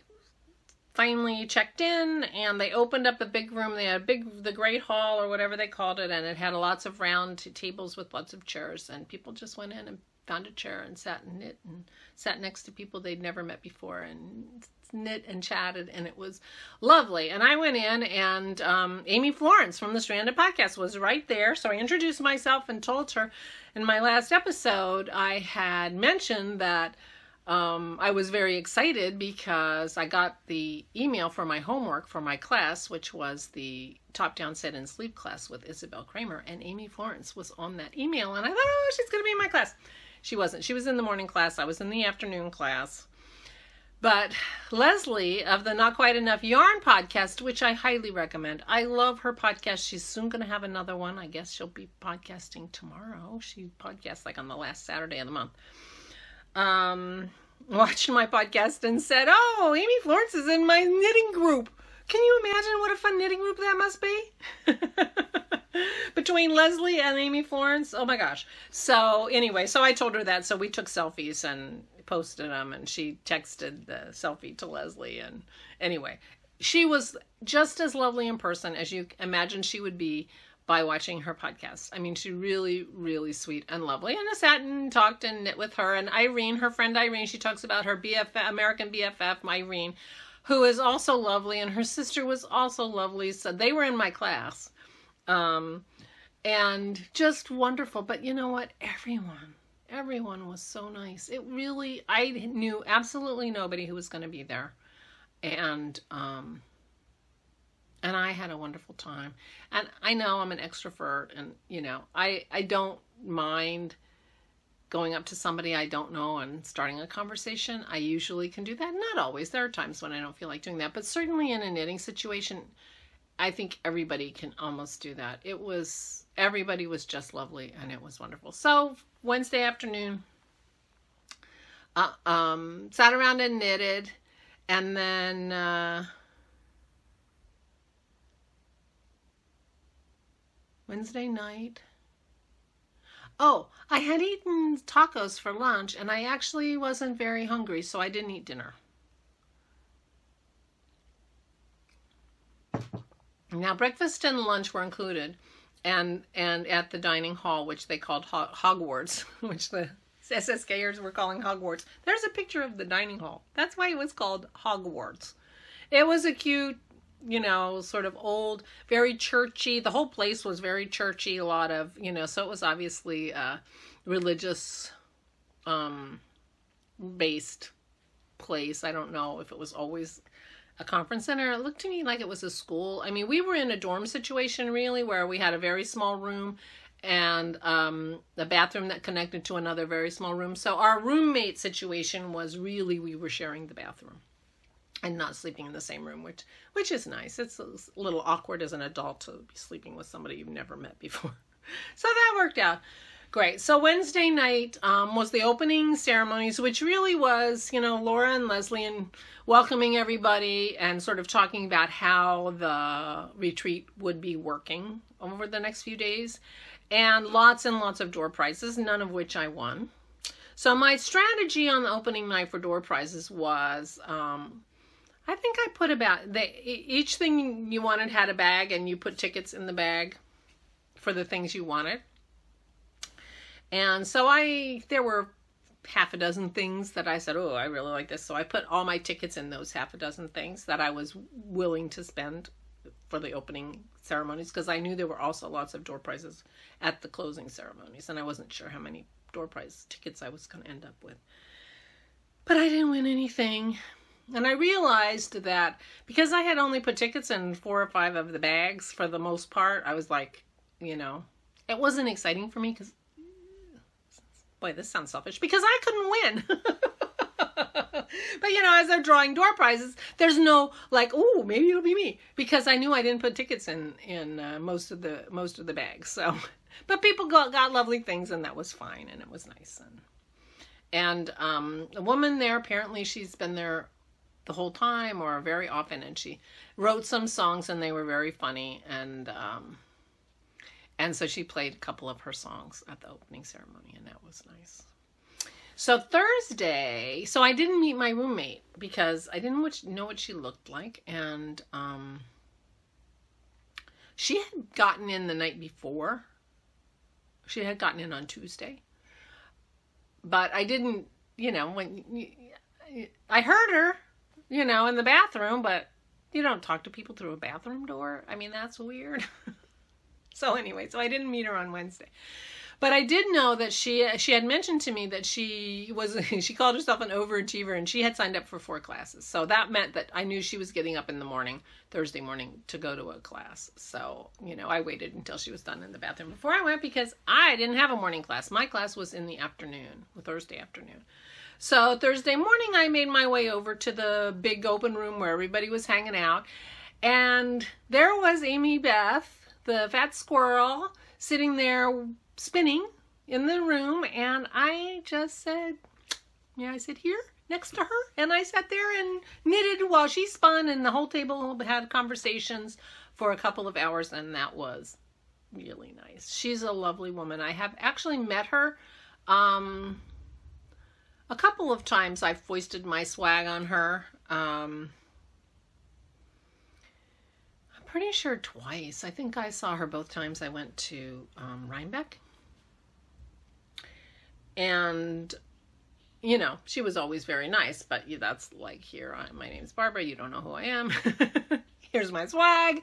finally checked in, and they opened up a big room. They had the Great Hall or whatever they called it, and it had lots of round tables with lots of chairs, and people just went in and found a chair and sat and knit and sat next to people they'd never met before and knit and chatted, and it was lovely. And I went in, and Amy Florence from the Stranded Podcast was right there, so I introduced myself and told her in my last episode I had mentioned that I was very excited because I got the email for my homework for my class, which was the top-down set and sleeve class with Isabel Kramer, and Amy Florence was on that email, and I thought, oh, she's going to be in my class. She wasn't. She was in the morning class. I was in the afternoon class. But Leslie of the Not Quite Enough Yarn podcast, which I highly recommend. I love her podcast. She's soon going to have another one. I guess she'll be podcasting tomorrow. She podcasts like on the last Saturday of the month. Watched my podcast and said, oh, Amy Florence is in my knitting group. Can you imagine what a fun knitting group that must be? Between Leslie and Amy Florence. Oh my gosh. So anyway, so I told her that. So we took selfies and posted them, and she texted the selfie to Leslie. And anyway, she was just as lovely in person as you imagine she would be by watching her podcast. I mean, she really, really sweet and lovely. And I sat and talked and knit with her. And Irene, her friend Irene, she talks about her BFF, American BFF, Irene, who is also lovely. And her sister was also lovely. So they were in my class. And just wonderful. But you know what? Everyone was so nice. It really, I knew absolutely nobody who was going to be there. And I had a wonderful time. And I know I'm an extrovert, and, you know, I don't mind going up to somebody I don't know and starting a conversation. I usually can do that. Not always. There are times when I don't feel like doing that. But certainly in a knitting situation, I think everybody can almost do that. Everybody was just lovely, and it was wonderful. So Wednesday afternoon, sat around and knitted, and then Wednesday night. Oh, I had eaten tacos for lunch, and I actually wasn't very hungry, so I didn't eat dinner. Now, breakfast and lunch were included, and at the dining hall, which they called Hogwarts, which the SSKers were calling Hogwarts. There's a picture of the dining hall. That's why it was called Hogwarts. It was a cute, you know, sort of old, very churchy. The whole place was very churchy, a lot of, you know, so it was obviously a religious based place. I don't know if it was always a conference center. It looked to me like it was a school. I mean, we were in a dorm situation, really, where we had a very small room and a bathroom that connected to another very small room. So our roommate situation was really, we were sharing the bathroom and not sleeping in the same room, which is nice. It's a little awkward as an adult to be sleeping with somebody you've never met before. So that worked out great. So Wednesday night was the opening ceremonies, which really was, you know, Laura and Leslie and welcoming everybody and sort of talking about how the retreat would be working over the next few days. And lots of door prizes, none of which I won. So my strategy on the opening night for door prizes was, I think I put about, each thing you wanted had a bag, and you put tickets in the bag for the things you wanted. And so there were half a dozen things that I said, oh, I really like this. So I put all my tickets in those half a dozen things that I was willing to spend for the opening ceremonies, because I knew there were also lots of door prizes at the closing ceremonies, and I wasn't sure how many door prize tickets I was going to end up with. But I didn't win anything. And I realized that because I had only put tickets in 4 or 5 of the bags for the most part, I was like, you know, it wasn't exciting for me because, boy, this sounds selfish, because I couldn't win. But, you know, as they're drawing door prizes, there's no like, oh, maybe it'll be me, because I knew I didn't put tickets in most of the bags. So, but people got lovely things, and that was fine, and it was nice. And a woman there, apparently she's been there the whole time or very often, and she wrote some songs, and they were very funny, and so she played a couple of her songs at the opening ceremony, and that was nice. So Thursday, so I didn't meet my roommate because I didn't know what she looked like, and she had gotten in the night before. She had gotten in on Tuesday, but I didn't, you know, I heard her, you know, in the bathroom, but you don't talk to people through a bathroom door. I mean, that's weird. So anyway, so I didn't meet her on Wednesday. But I did know that she had mentioned to me that she called herself an overachiever, and she had signed up for 4 classes. So that meant that I knew she was getting up in the morning, Thursday morning, to go to a class. So, you know, I waited until she was done in the bathroom before I went, because I didn't have a morning class. My class was in the afternoon, Thursday afternoon. So Thursday morning, I made my way over to the big open room where everybody was hanging out. And there was Amy Beth, the Fat Squirrel, sitting there spinning in the room, and I just said, yeah, I sit here next to her, and I sat there and knitted while she spun, and the whole table had conversations for a couple of hours, and that was really nice. She's a lovely woman. I have actually met her a couple of times I've foisted my swag on her. I'm pretty sure twice. I think I saw her both times I went to Rhinebeck. And, you know, she was always very nice, but that's like, here, my name's Barbara, you don't know who I am. Here's my swag.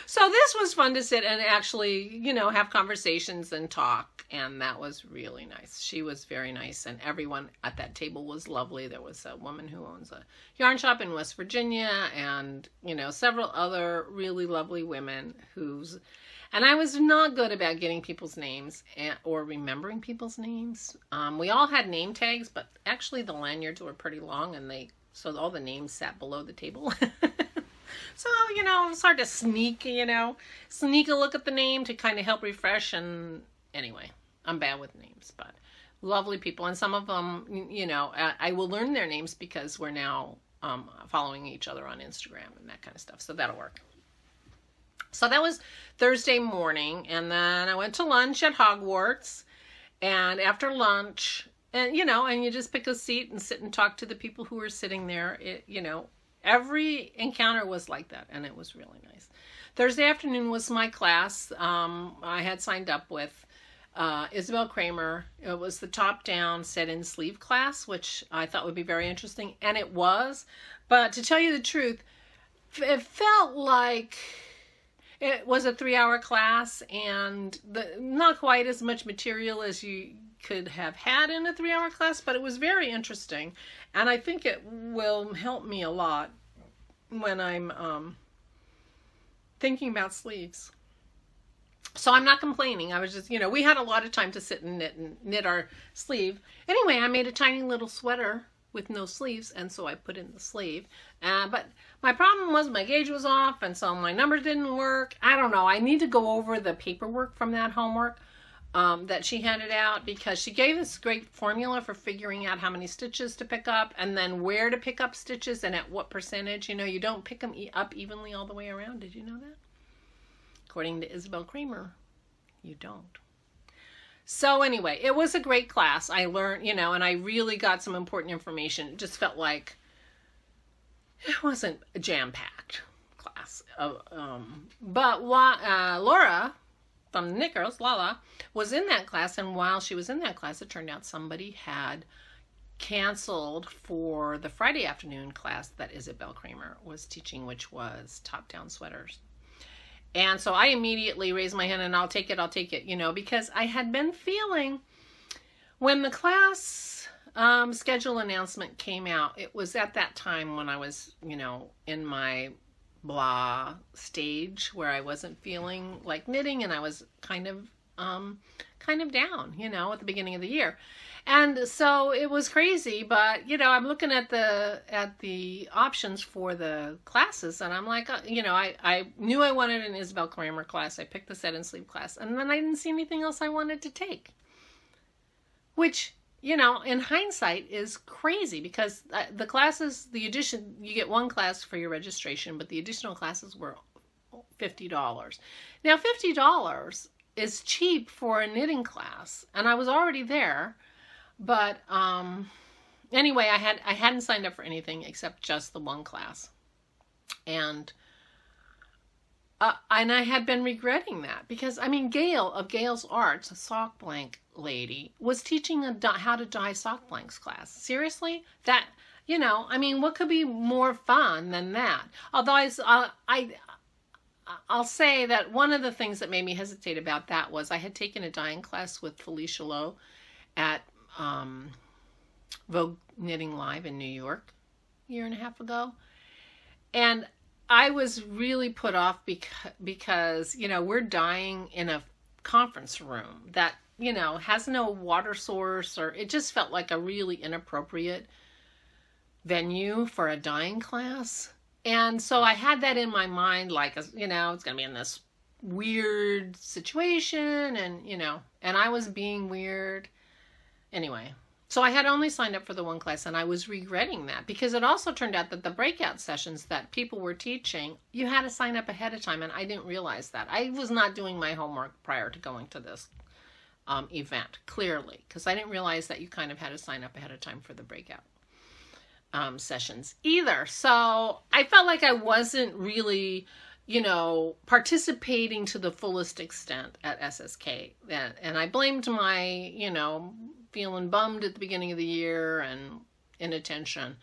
So this was fun to sit and actually, you know, have conversations and talk, and that was really nice. She was very nice, and everyone at that table was lovely. There was a woman who owns a yarn shop in West Virginia, and, you know, several other really lovely women and I was not good about getting people's names or remembering people's names. We all had name tags, but actually the lanyards were pretty long, and so all the names sat below the table. So, you know, it was hard to sneak a look at the name to kind of help refresh. And anyway, I'm bad with names, but lovely people. And some of them, you know, I will learn their names because we're now following each other on Instagram and that kind of stuff. So that'll work. So that was Thursday morning. And then I went to lunch at Hogwarts. And after lunch, and, you know, and you just pick a seat and sit and talk to the people who were sitting there, you know. Every encounter was like that, and it was really nice. Thursday afternoon was my class. I had signed up with Isabel Kramer. It was the top-down set-in sleeve class, which I thought would be very interesting, and it was. But to tell you the truth, it felt like it was a 3-hour class, and not quite as much material as you could have had in a 3-hour class, but it was very interesting, and I think it will help me a lot when I'm thinking about sleeves. So I'm not complaining. I was just, you know, we had a lot of time to sit and knit our sleeve. Anyway, I made a tiny little sweater with no sleeves, and so I put in the sleeve. But my problem was my gauge was off, and so my numbers didn't work. I don't know. I need to go over the paperwork from that homework that she handed out, because she gave us great formula for figuring out how many stitches to pick up and then where to pick up stitches and at what percentage. You know, you don't pick them up evenly all the way around. Did you know that? According to Isabel Kramer, you don't. So anyway, it was a great class. I learned, you know, and I really got some important information. It just felt like it wasn't a jam-packed class. But Laura from the Knit Girls, Lala, was in that class, and while she was in that class, it turned out somebody had canceled for the Friday afternoon class that Isabel Kramer was teaching, which was top-down sweaters. And so I immediately raised my hand and I'll take it, you know, because I had been feeling when the class schedule announcement came out, it was at that time when I was, you know, in my blah stage where I wasn't feeling like knitting, and I was kind of down, you know, at the beginning of the year. And so it was crazy, but, you know, I'm looking at the options for the classes, and I'm like, you know, I knew I wanted an Isabel Kramer class. I picked the set and sleeve class, and then I didn't see anything else I wanted to take, which, you know, in hindsight is crazy, because the classes, the addition, you get one class for your registration, but the additional classes were $50. Now, $50 is cheap for a knitting class, and I was already there. But anyway, I hadn't signed up for anything except just the one class, and I had been regretting that, because I mean, Gail of Gail's Arts, a sock blank lady, was teaching how to dye sock blanks class. Seriously, that, you know, I mean, what could be more fun than that? Although I'll say that one of the things that made me hesitate about that was I had taken a dyeing class with Felicia Lowe at Vogue Knitting Live in New York a year and a half ago, and I was really put off because you know, we're dyeing in a conference room that, you know, has no water source, or it just felt like a really inappropriate venue for a dyeing class. And so I had that in my mind, like, you know, it's gonna be in this weird situation, and, you know, and I was being weird. Anyway, so I had only signed up for the one class, and I was regretting that, because it also turned out that the breakout sessions that people were teaching, you had to sign up ahead of time, and I didn't realize that. I was not doing my homework prior to going to this event, clearly, because I didn't realize that you kind of had to sign up ahead of time for the breakout sessions either. So I felt like I wasn't really, you know, participating to the fullest extent at SSK. And I blamed my, you know, feeling bummed at the beginning of the year and inattention.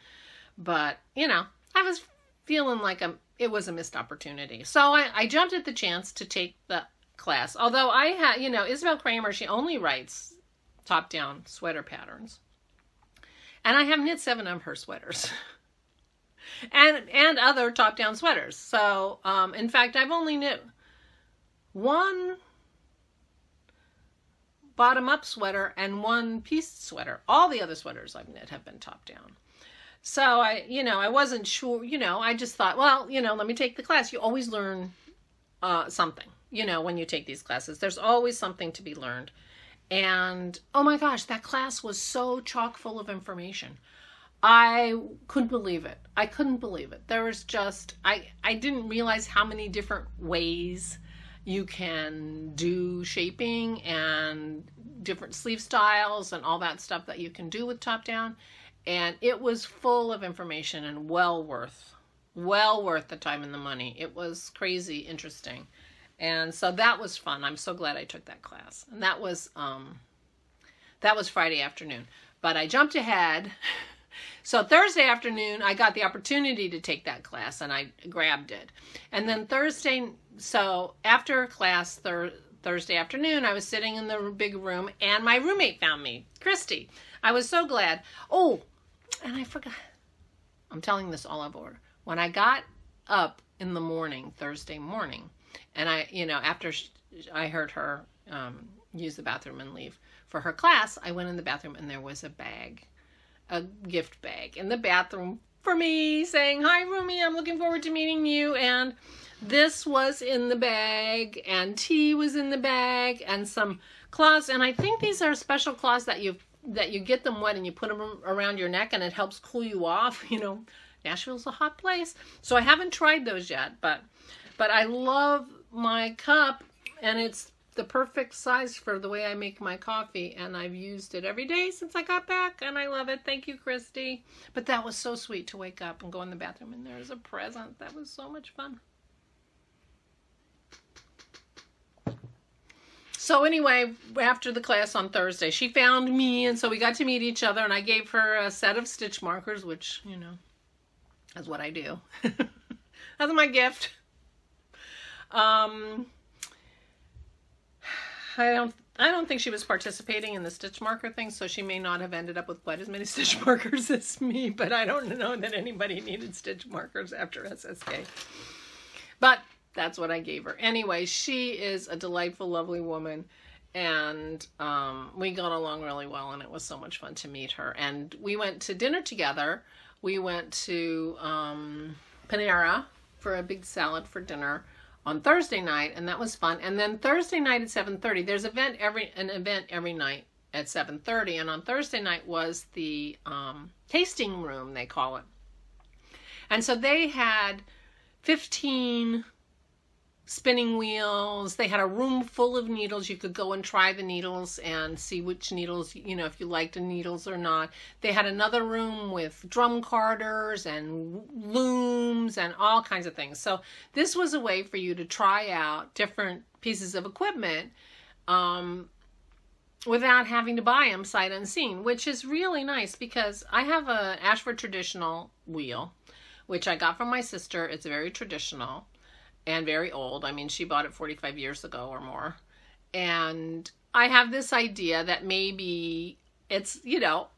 But, you know, I was feeling like it was a missed opportunity. So I jumped at the chance to take the class. Although I had, you know, Isabel Kramer, she only writes top-down sweater patterns. And I have knit 7 of her sweaters. and other top-down sweaters. So, in fact, I've only knit 1 bottom-up sweater and 1 piece sweater. All the other sweaters I've knit have been top-down. So, I wasn't sure, I just thought, well, let me take the class. You always learn something, when you take these classes. There's always something to be learned. And, oh my gosh, that class was so chock full of information. I couldn't believe it. I couldn't believe it. There was just, I didn't realize how many different ways you can do shaping and different sleeve styles and all that stuff that you can do with top down. And it was full of information and well worth the time and the money. It was crazy interesting. And so that was fun. I'm so glad I took that class. And that was Friday afternoon. But I jumped ahead. So Thursday afternoon, I got the opportunity to take that class, and I grabbed it. And then so after class Thursday afternoon, I was sitting in the big room, and my roommate found me, Christy. I was so glad. Oh, and I forgot. I'm telling this all out of order. When I got up in the morning, Thursday morning, and after I heard her use the bathroom and leave for her class, I went in the bathroom, and there was a gift bag in the bathroom for me saying, "Hi, Rumi, I'm looking forward to meeting you." And this was in the bag, and tea was in the bag, and some cloths. And I think these are special cloths that you get them wet and you put them around your neck, and it helps cool you off. Nashville's a hot place. So I haven't tried those yet, but I love my cup, and it's the perfect size for the way I make my coffee, and I've used it every day since I got back, and I love it. Thank you, Christy. But that was so sweet to wake up and go in the bathroom, and there's a present. That was so much fun. So anyway, after the class on Thursday, she found me, and so we got to meet each other, and I gave her a set of stitch markers, which, that's what I do. That's my gift. I don't think she was participating in the stitch marker thing, so she may not have ended up with quite as many stitch markers as me, but I don't know that anybody needed stitch markers after SSK. But that's what I gave her. Anyway, she is a delightful, lovely woman, and we got along really well, and it was so much fun to meet her. And we went to dinner together. We went to Panera for a big salad for dinner on Thursday night, and that was fun. And then Thursday night at 7:30, there's an event every night at 7:30, and on Thursday night was the tasting room, they call it. And so they had 15 spinning wheels. They had a room full of needles. You could go and try the needles and see which needles, if you liked the needles or not. They had another room with drum carders and looms and all kinds of things. So this was a way for you to try out different pieces of equipment without having to buy them sight unseen, which is really nice because I have an Ashford traditional wheel, which I got from my sister. It's very traditional and very old. I mean, she bought it 45 years ago or more. And I have this idea that maybe it's,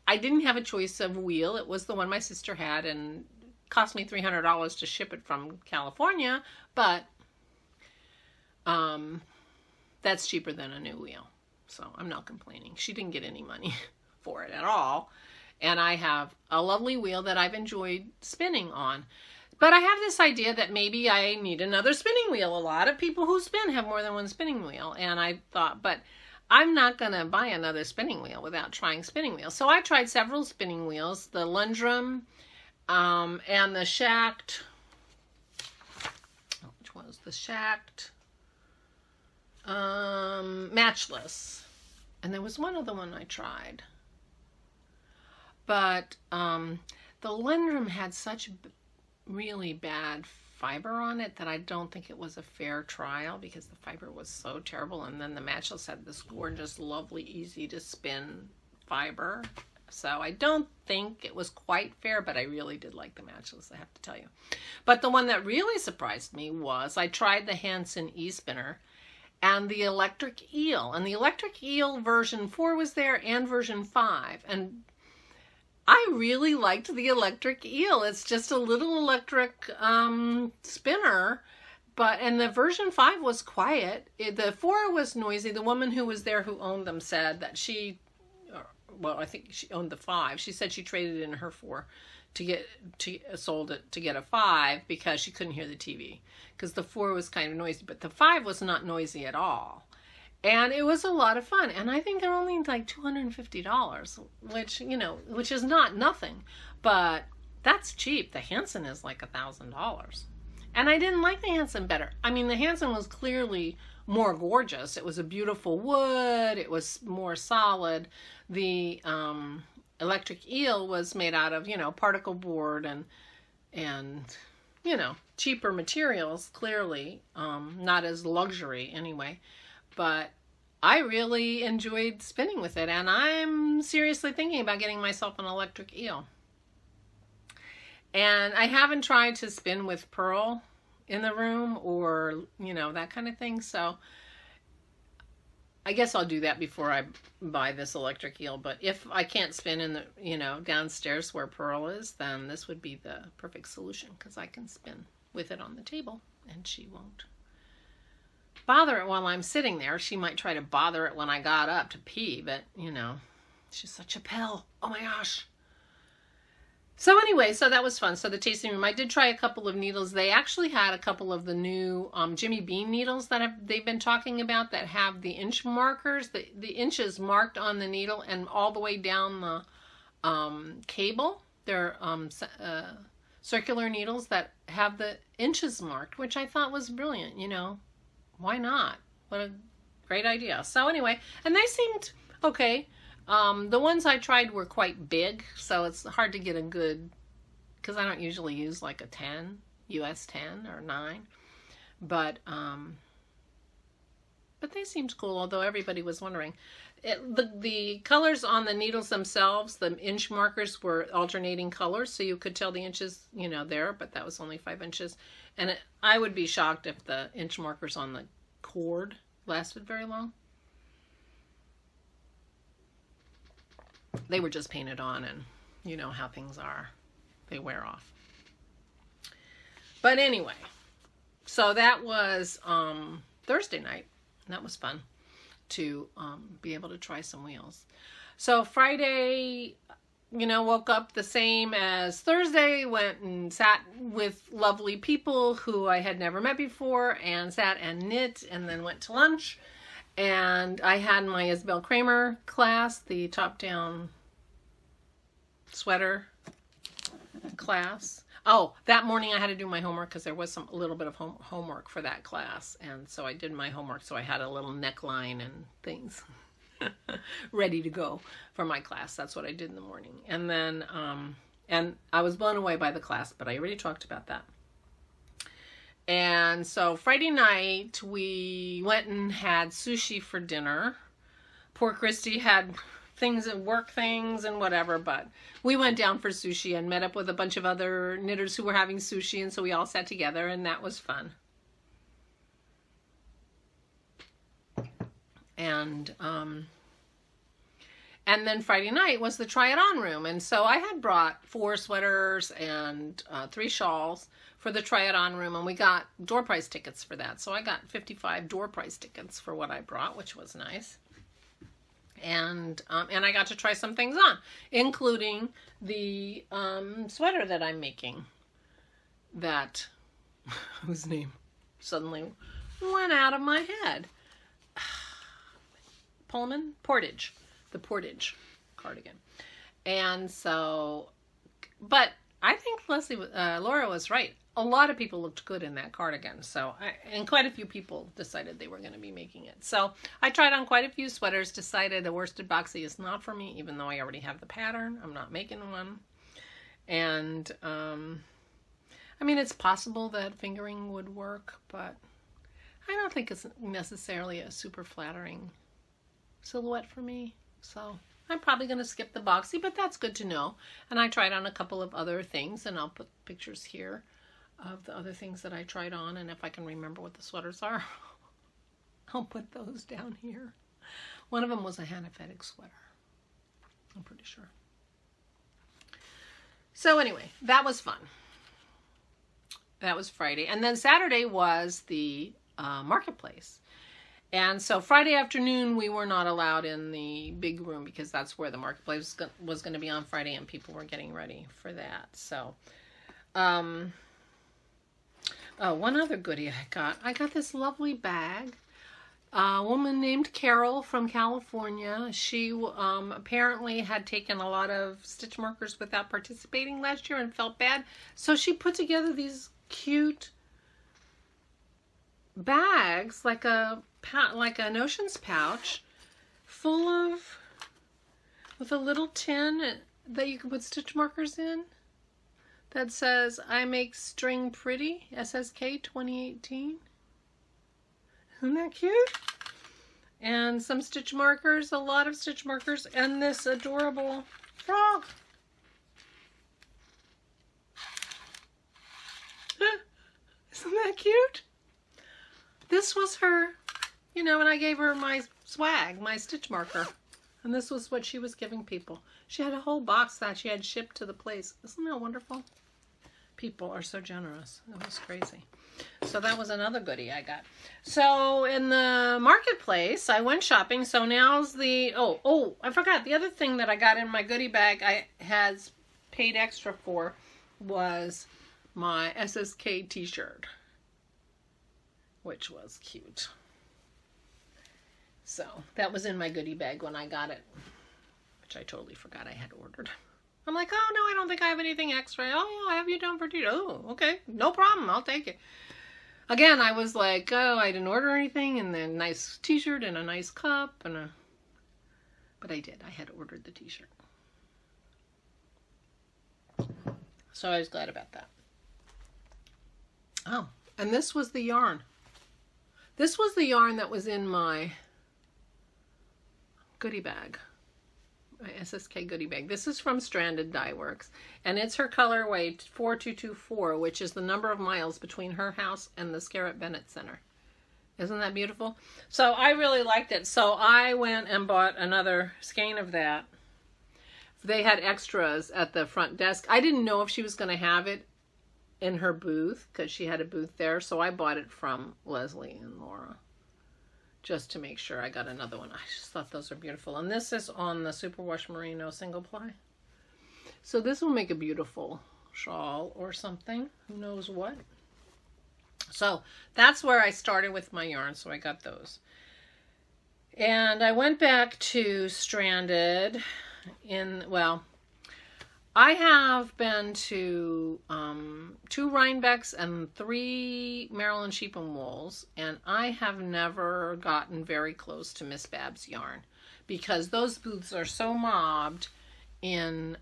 I didn't have a choice of wheel. It was the one my sister had, and it cost me $300 to ship it from California, but that's cheaper than a new wheel. So I'm not complaining. She didn't get any money for it at all. And I have a lovely wheel that I've enjoyed spinning on. But I have this idea that maybe I need another spinning wheel. A lot of people who spin have more than one spinning wheel. And I thought, but I'm not going to buy another spinning wheel without trying spinning wheels. So I tried several spinning wheels, the Lundrum and the Shacked. Which one was the Shacked? Matchless. And there was one other one I tried. But the Lindrum had such really bad fiber on it that I don't think it was a fair trial because the fiber was so terrible. And then the Matchless had this gorgeous, lovely, easy to spin fiber. So I don't think it was quite fair, but I really did like the Matchless, I have to tell you. But the one that really surprised me was I tried the Hanson e-spinner and the electric eel. And the electric eel version 4 was there and version 5. And I really liked the electric eel. It's just a little electric spinner, and the version 5 was quiet. The 4 was noisy. The woman who was there who owned them said that I think she owned the 5. She said she traded in her 4 sold it to get a 5 because she couldn't hear the TV because the 4 was kind of noisy, but the 5 was not noisy at all. And it was a lot of fun. And I think they're only like $250, which is not nothing, but that's cheap. The Hanson is like $1,000. And I didn't like the Hanson better. I mean, the Hanson was clearly more gorgeous. It was a beautiful wood. It was more solid. The electric eel was made out of, particle board and cheaper materials, clearly. Not as luxury anyway. But I really enjoyed spinning with it, and I'm seriously thinking about getting myself an electric eel. And I haven't tried to spin with pearl in the room or, that kind of thing. So I guess I'll do that before I buy this electric eel. But if I can't spin in the, downstairs where pearl is, then this would be the perfect solution because I can spin with it on the table and she won't bother it while I'm sitting there. She might try to bother it when I got up to pee, but she's such a pill. Oh my gosh. So anyway, so that was fun. So the tasting room, I did try a couple of needles. They actually had a couple of the new Jimmy Bean needles that they've been talking about that have the inch markers, the inches marked on the needle and all the way down the cable. They're circular needles that have the inches marked, which I thought was brilliant, Why not? What a great idea. So anyway, and they seemed okay. The ones I tried were quite big, so it's hard to get a good, because I don't usually use like a 10, US 10 or 9. But they seemed cool, although everybody was wondering. The colors on the needles themselves, the inch markers were alternating colors, so you could tell the inches, there, but that was only 5 inches. And I would be shocked if the inch markers on the cord lasted very long. They were just painted on, and you know how things are. They wear off. But anyway, so that was Thursday night. And that was fun to be able to try some wheels. So Friday, woke up the same as Thursday, went and sat with lovely people who I had never met before and sat and knit, and then went to lunch. And I had my Isabel Kramer class, the top-down sweater class. Oh, that morning I had to do my homework because there was a little bit of homework for that class. And so I did my homework, so I had a little neckline and things ready to go for my class. That's what I did in the morning. And then, and I was blown away by the class, but I already talked about that. And so Friday night, we went and had sushi for dinner. Poor Christy had things and work things and whatever, but we went down for sushi and met up with a bunch of other knitters who were having sushi, and so we all sat together, and that was fun. And then Friday night was the try it on room, and so I had brought 4 sweaters and 3 shawls for the try it on room, and we got door prize tickets for that. So I got 55 door prize tickets for what I brought, which was nice. And I got to try some things on, including the sweater that I'm making, that whose name suddenly went out of my head. Portage, the Portage cardigan. And so, but I think Laura was right. a lot of people looked good in that cardigan. So, and quite a few people decided they were going to be making it. So I tried on quite a few sweaters, decided a worsted boxy is not for me, even though I already have the pattern. I'm not making one. And, I mean, it's possible that fingering would work, but I don't think it's necessarily a super flattering silhouette for me. So I'm probably going to skip the boxy, but that's good to know. And I tried on a couple of other things, and I'll put pictures here of the other things that I tried on, and if I can remember what the sweaters are, I'll put those down here. One of them was a Hanafitic sweater, I'm pretty sure. So anyway, that was fun. That was Friday. And then Saturday was the marketplace. And so Friday afternoon, we were not allowed in the big room because that's where the marketplace was going to be on Friday, and people were getting ready for that. So, oh, one other goodie I got this lovely bag. A woman named Carol from California. She apparently had taken a lot of stitch markers without participating last year and felt bad. So she put together these cute bags, like an Ocean's pouch, full of, with a little tin that you can put stitch markers in that says, "I make string pretty, SSK 2018. Isn't that cute? And some stitch markers, a lot of stitch markers, and this adorable frog. Isn't that cute? This was her, you know, and I gave her my swag, my stitch marker. And this was what she was giving people. She had a whole box that she had shipped to the place. Isn't that wonderful? People are so generous. It was crazy. So that was another goodie I got. So in the marketplace, I went shopping. So now's the, oh, I forgot. The other thing that I got in my goodie bag I had paid extra for was my SSK t-shirt, which was cute. So that was in my goodie bag when I got it, which I totally forgot I had ordered. I'm like, oh no, I don't think I have anything extra. Oh yeah, I have you done for tea. Oh, okay, no problem, I'll take it. Again, I was like, oh, I didn't order anything, and then nice t-shirt and a nice cup, and a, but I did. I had ordered the t-shirt. So I was glad about that. Oh, and this was the yarn. This was the yarn that was in my goodie bag. My SSK goodie bag. This is from Stranded Dye Works, and it's her colorway 4224, which is the number of miles between her house and the Scarlett Bennett Center. Isn't that beautiful? So I really liked it. So I went and bought another skein of that. They had extras at the front desk. I didn't know if she was going to have it in her booth because she had a booth there, so I bought it from Leslie and Laura, just to make sure I got another one. I just thought those are beautiful. And this is on the Superwash Merino single ply. So this will make a beautiful shawl or something. Who knows what. So that's where I started with my yarn. So I got those. And I went back to Stranded in, well, I have been to 2 Rhinebecks and 3 Maryland Sheep and Wools, and I have never gotten very close to Miss Bab's yarn because those booths are so mobbed in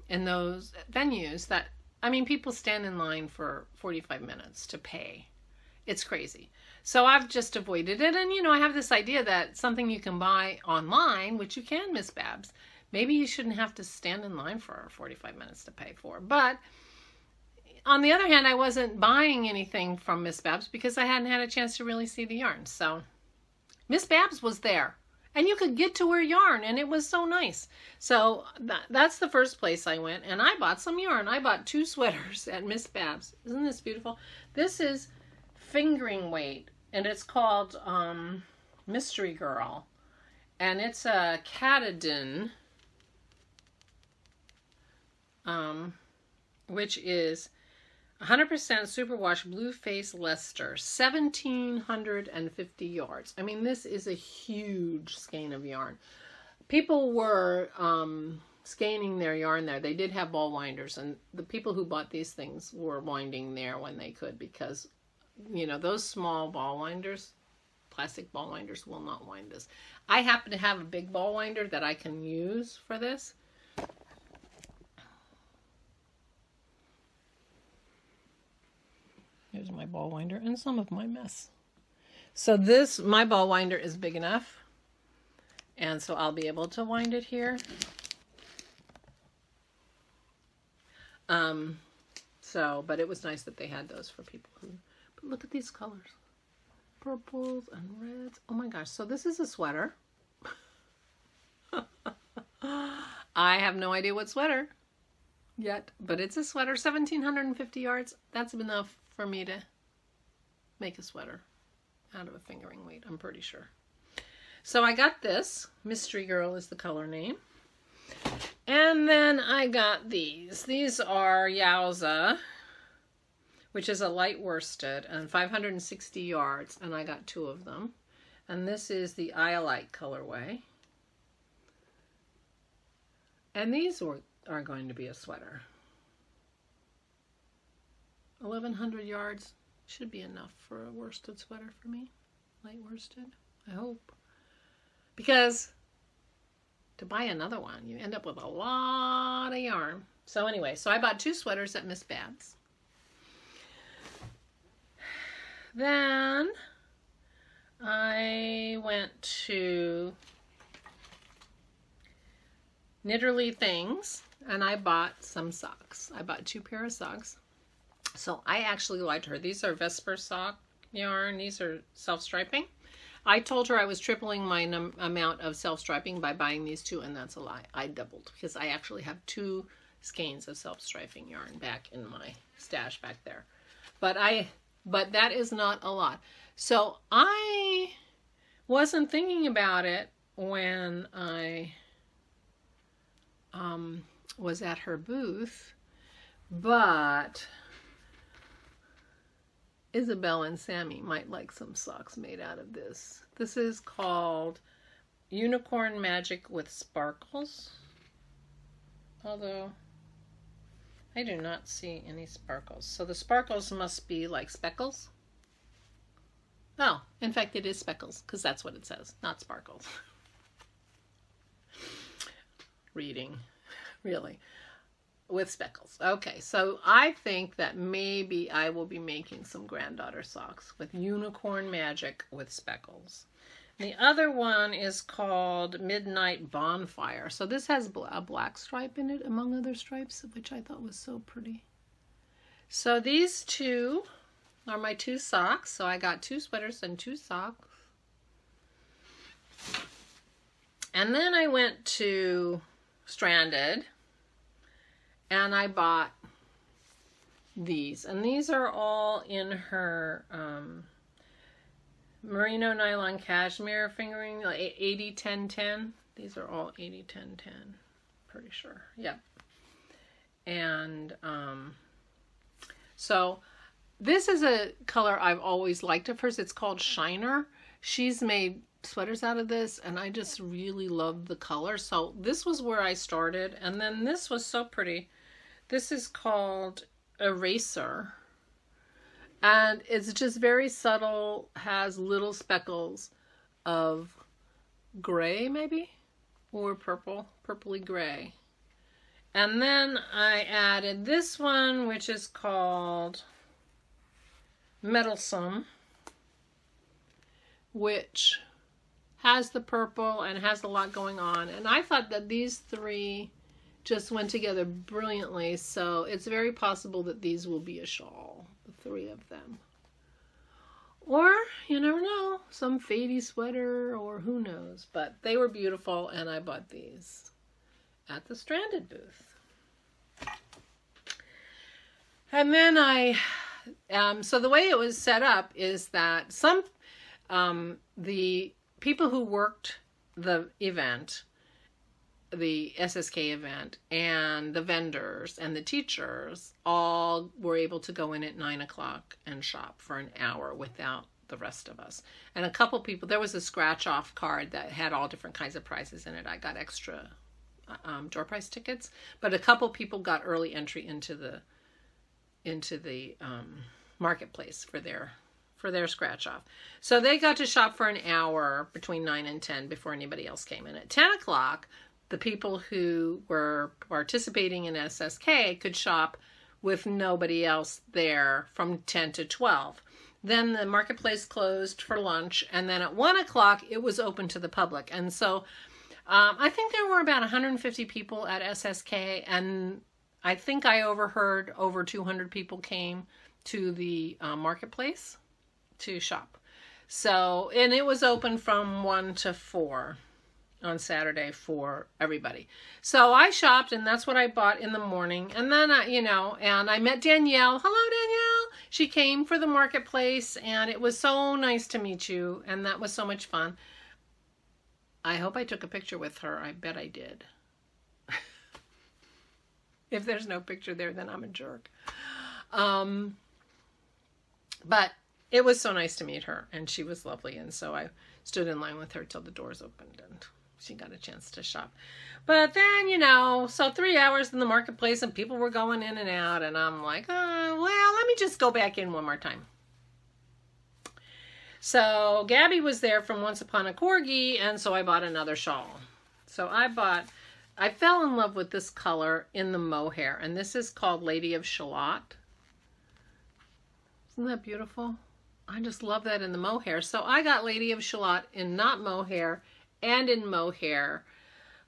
those venues that, I mean, people stand in line for 45 minutes to pay. It's crazy. So I've just avoided it, and you know, I have this idea that something you can buy online, which you can, Miss Bab's, maybe you shouldn't have to stand in line for 45 minutes to pay for. But on the other hand, I wasn't buying anything from Miss Babs because I hadn't had a chance to really see the yarn. So Miss Babs was there, and you could get to her yarn, and it was so nice. So that's the first place I went, and I bought some yarn. I bought 2 sweaters at Miss Babs. Isn't this beautiful? This is fingering weight, and it's called Mystery Girl, and it's a Katadyn, which is 100% superwash blue face Leicester, 1,750 yards. I mean, this is a huge skein of yarn. People were scanning their yarn there, they did have ball winders, and the people who bought these things were winding there when they could, because, you know, those small ball winders, plastic ball winders, will not wind this. I happen to have a big ball winder that I can use for this. Here's my ball winder and some of my mess. So this, my ball winder is big enough, and so I'll be able to wind it here. But it was nice that they had those for people who, but look at these colors. Purples and reds. Oh my gosh. So this is a sweater. I have no idea what sweater yet, but it's a sweater. 1,750 yards. That's enough for me to make a sweater out of a fingering weight, I'm pretty sure. So I got this. Mystery Girl is the color name. And then I got these. These are Yowza, which is a light worsted, and 560 yards, and I got 2 of them. And this is the Iolite colorway. And these are going to be a sweater. 1,100 yards should be enough for a worsted sweater for me. Light worsted, I hope. Because to buy another one, you end up with a lot of yarn. So anyway, so I bought 2 sweaters at Miss Babs. Then I went to Knitterly Things, and I bought some socks. I bought 2 pair of socks. So I actually lied to her. These are Vesper sock yarn. These are self-striping. I told her I was tripling my amount of self-striping by buying these 2, and that's a lie. I doubled, because I actually have 2 skeins of self-striping yarn back in my stash back there. But that is not a lot. So I wasn't thinking about it when I was at her booth, but Isabel and Sammy might like some socks made out of this. This is called Unicorn Magic with Sparkles. Although I do not see any sparkles. So the sparkles must be like speckles. Oh, in fact it is speckles, because that's what it says, not sparkles. Reading, really. With speckles. Okay, so I think that maybe I will be making some granddaughter socks with Unicorn Magic with speckles. The other one is called Midnight Bonfire. So this has a black stripe in it, among other stripes, which I thought was so pretty. So these 2 are my 2 socks. So I got 2 sweaters and 2 socks. And then I went to Stranded, and I bought these. And these are all in her merino nylon cashmere fingering, like 80-10-10. These are all 80-10-10, pretty sure. Yep. And so this is a color I've always liked of hers. It's called Shiner. She's made sweaters out of this, and I just really love the color. So this was where I started, and then this was so pretty. This is called Eraser, and it's just very subtle, has little speckles of gray maybe, or purple, purpley gray. And then I added this one, which is called Meddlesome, which has the purple and has a lot going on. And I thought that these 3 just went together brilliantly, so it's very possible that these will be a shawl, the 3 of them. Or, you never know, some fadey sweater, or who knows. But they were beautiful, and I bought these at the Stranded booth. And then so the way it was set up is that the people who worked the event, the SSK event, and the vendors and the teachers all were able to go in at 9 o'clock and shop for an hour without the rest of us. And a couple people, there was a scratch off card that had all different kinds of prizes in it. I got extra door prize tickets, but a couple people got early entry into the marketplace for their scratch off. So they got to shop for an hour between 9 and 10 before anybody else came in. At 10 o'clock, the people who were participating in SSK could shop with nobody else there from 10 to 12. Then the marketplace closed for lunch, and then at 1 o'clock, it was open to the public. And so I think there were about 150 people at SSK, and I think I overheard over 200 people came to the marketplace to shop. So, and it was open from 1 to 4 on Saturday for everybody. So I shopped, and that's what I bought in the morning. And then, and I met Danielle. Hello, Danielle. She came for the marketplace, and it was so nice to meet you, and that was so much fun. I hope I took a picture with her. I bet I did. If there's no picture there, then I'm a jerk. But it was so nice to meet her, and she was lovely, and so I stood in line with her till the doors opened, and she got a chance to shop. But then, so 3 hours in the marketplace, and people were going in and out, and I'm like, well, let me just go back in one more time. So Gabby was there from Once Upon a Corgi, and so I bought another shawl. So I fell in love with this color in the mohair, and this is called Lady of Shalott. Isn't that beautiful? I just love that in the mohair. So I got Lady of Shalott in not mohair and in mohair,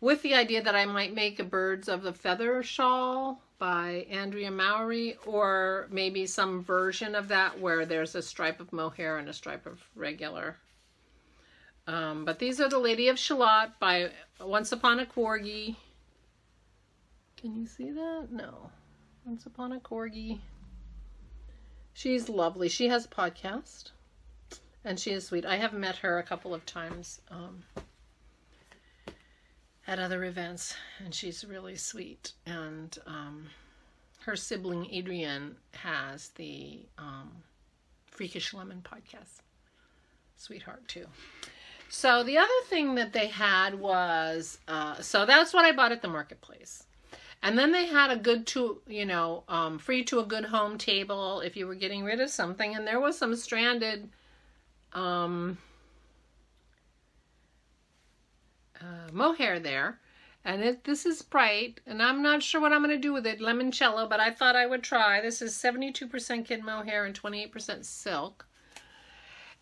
with the idea that I might make a Birds of the Feather shawl by Andrea Mowry, or maybe some version of that where there's a stripe of mohair and a stripe of regular. But these are the Lady of Shalott by Once Upon a Corgi. Can you see that? No. Once Upon a Corgi. She's lovely. She has a podcast, and she is sweet. I have met her a couple of times at other events, and she's really sweet. And her sibling Adrienne has the Freakish Lemon podcast. Sweetheart too. So the other thing that they had was, so that's what I bought at the marketplace. And then they had a good free to a good home table if you were getting rid of something. And there was some stranded mohair there. And this is bright, and I'm not sure what I'm going to do with it, limoncello, but I thought I would try. This is 72% kid mohair and 28% silk.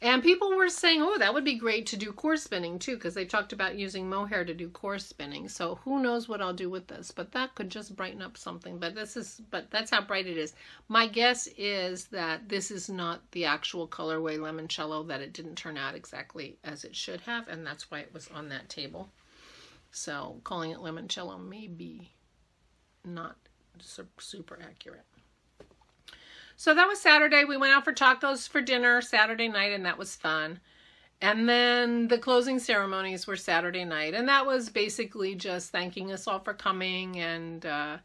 And people were saying, oh, that would be great to do core spinning too, because they talked about using mohair to do core spinning. So who knows what I'll do with this, but that could just brighten up something. But that's how bright it is. My guess is that this is not the actual colorway limoncello, that it didn't turn out exactly as it should have, and that's why it was on that table. So calling it limoncello may be not super accurate. So that was Saturday. We went out for tacos for dinner Saturday night, and that was fun. And then the closing ceremonies were Saturday night, and that was basically just thanking us all for coming, and there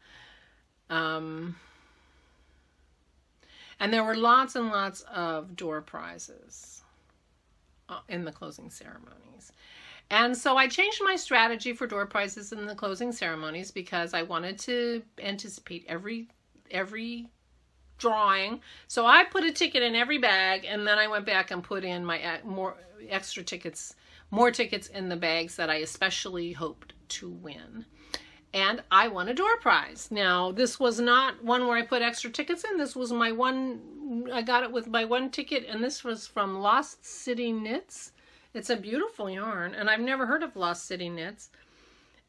were lots and lots of door prizes in the closing ceremonies. And so I changed my strategy for door prizes in the closing ceremonies because I wanted to anticipate every drawing. So I put a ticket in every bag, and then I went back and put in my more tickets in the bags that I especially hoped to win. And I won a door prize. Now, this was not one where I put extra tickets in. This was my one, I got it with my one ticket, and this was from Lost City Knits. It's a beautiful yarn, and I've never heard of Lost City Knits.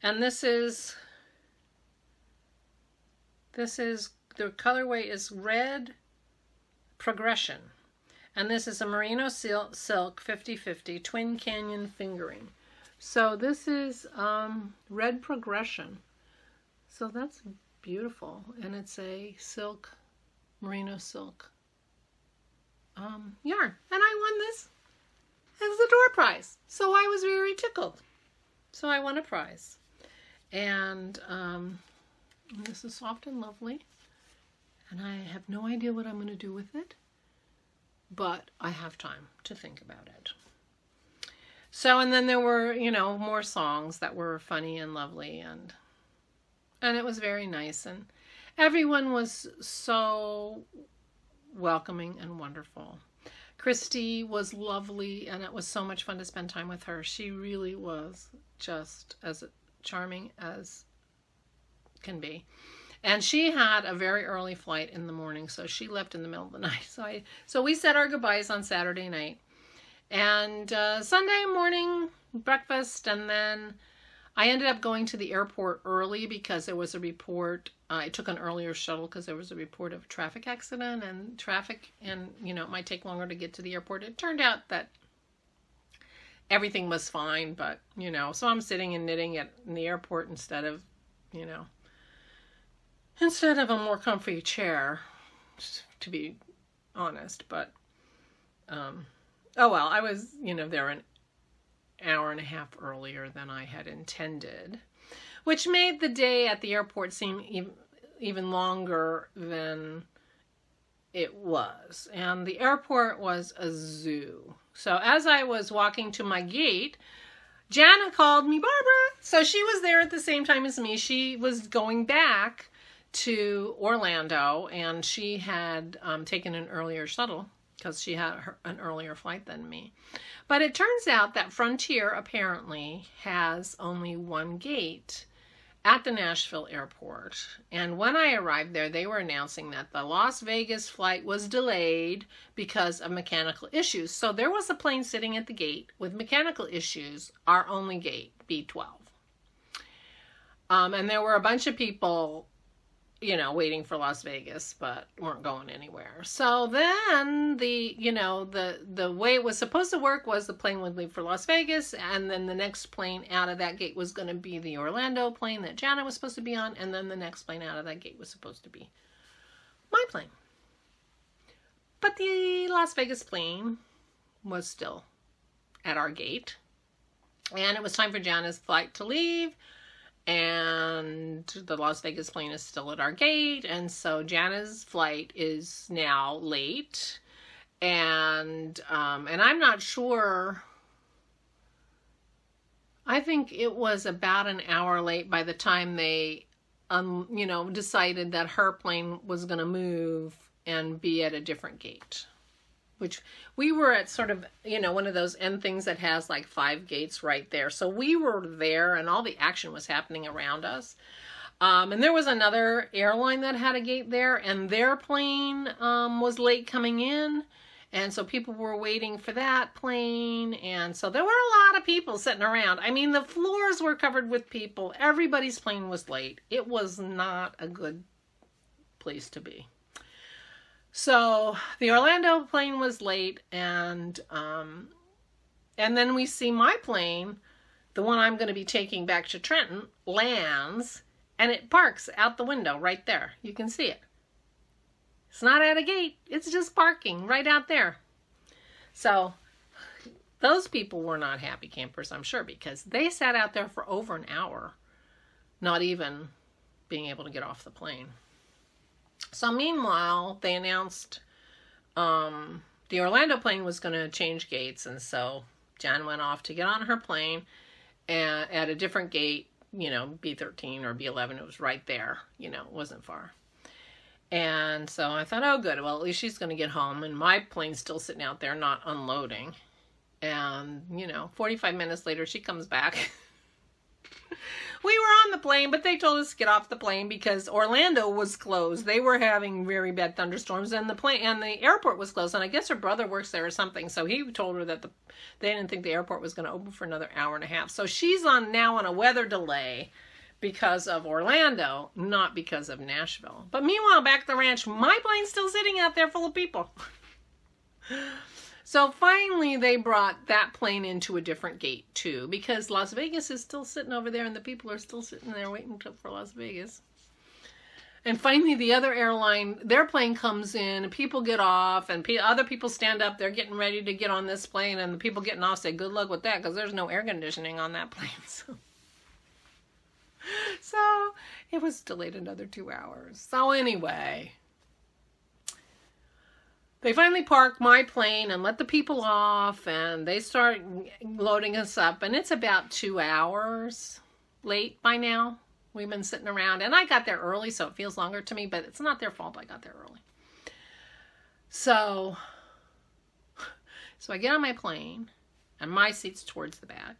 And this is the colorway is Red Progression. And this is a merino silk 50/50 Twin Canyon fingering. So this is Red Progression. So that's beautiful. And it's a silk, merino silk yarn. And I won this as the door prize. So I was very tickled. So I won a prize. And this is soft and lovely. And I have no idea what I'm going to do with it. But I have time to think about it. So, and then there were, more songs that were funny and lovely. And And it was very nice, and everyone was so welcoming and wonderful. Christy was lovely, and it was so much fun to spend time with her. She really was just as charming as can be. And she had a very early flight in the morning, so she left in the middle of the night. So we said our goodbyes on Saturday night. And Sunday morning, breakfast, and then I ended up going to the airport early because there was a report. I took an earlier shuttle because there was a report of a traffic accident and traffic, and it might take longer to get to the airport. It turned out that everything was fine, but so I'm sitting and knitting in the airport instead of a more comfy chair, to be honest. But oh well, I was there an hour and a half earlier than I had intended, which made the day at the airport seem even longer than it was. And the airport was a zoo. So as I was walking to my gate, Jana called me Barbara. So she was there at the same time as me. She was going back to Orlando, and she had taken an earlier shuttle because she had an earlier flight than me. But it turns out that Frontier apparently has only one gate at the Nashville airport. And when I arrived there, they were announcing that the Las Vegas flight was delayed because of mechanical issues. So there was a plane sitting at the gate with mechanical issues, our only gate, B12. And there were a bunch of people waiting for Las Vegas, but weren't going anywhere. So then the way it was supposed to work was the plane would leave for Las Vegas, and then the next plane out of that gate was going to be the Orlando plane that Jana was supposed to be on, and then the next plane out of that gate was supposed to be my plane. But the Las Vegas plane was still at our gate, and it was time for Jana's flight to leave. And the Las Vegas plane is still at our gate, and so Jana's flight is now late, and I'm not sure. I think it was about an hour late by the time they, decided that her plane was going to move and be at a different gate. Which we were at sort of, one of those end things that has like 5 gates right there. So we were there and all the action was happening around us. And there was another airline that had a gate there, and their plane was late coming in. And so people were waiting for that plane. And so there were a lot of people sitting around. I mean, the floors were covered with people. Everybody's plane was late. It was not a good place to be. So the Orlando plane was late, and then we see my plane, the one I'm going to be taking back to Trenton, lands, and it parks out the window right there. You can see it. It's not at a gate. It's just parking right out there. So those people were not happy campers, I'm sure, because they sat out there for over an hour, not even being able to get off the plane. So meanwhile, they announced the Orlando plane was going to change gates, and so Jan went off to get on her plane at a different gate, B13 or B11. It was right there, it wasn't far. And so I thought, oh, good. Well, at least she's going to get home, and my plane's still sitting out there, not unloading. And, 45 minutes later, she comes back. We were on the plane, but they told us to get off the plane because Orlando was closed. They were having very bad thunderstorms, and the airport was closed. And I guess her brother works there or something, so he told her that they didn't think the airport was going to open for another hour and a half. So she's now on a weather delay because of Orlando, not because of Nashville. But meanwhile, back at the ranch, my plane's still sitting out there full of people. So finally, they brought that plane into a different gate, too, because Las Vegas is still sitting over there, and the people are still sitting there waiting for Las Vegas. And finally, the other airline, their plane comes in, and people get off, and other people stand up. They're getting ready to get on this plane, and the people getting off say, good luck with that, because there's no air conditioning on that plane. So it was delayed another 2 hours. So anyway, they finally park my plane and let the people off, and they start loading us up, and it's about 2 hours late by now. We've been sitting around, and I got there early, so it feels longer to me, but it's not their fault I got there early. So I get on my plane, and my seat's towards the back.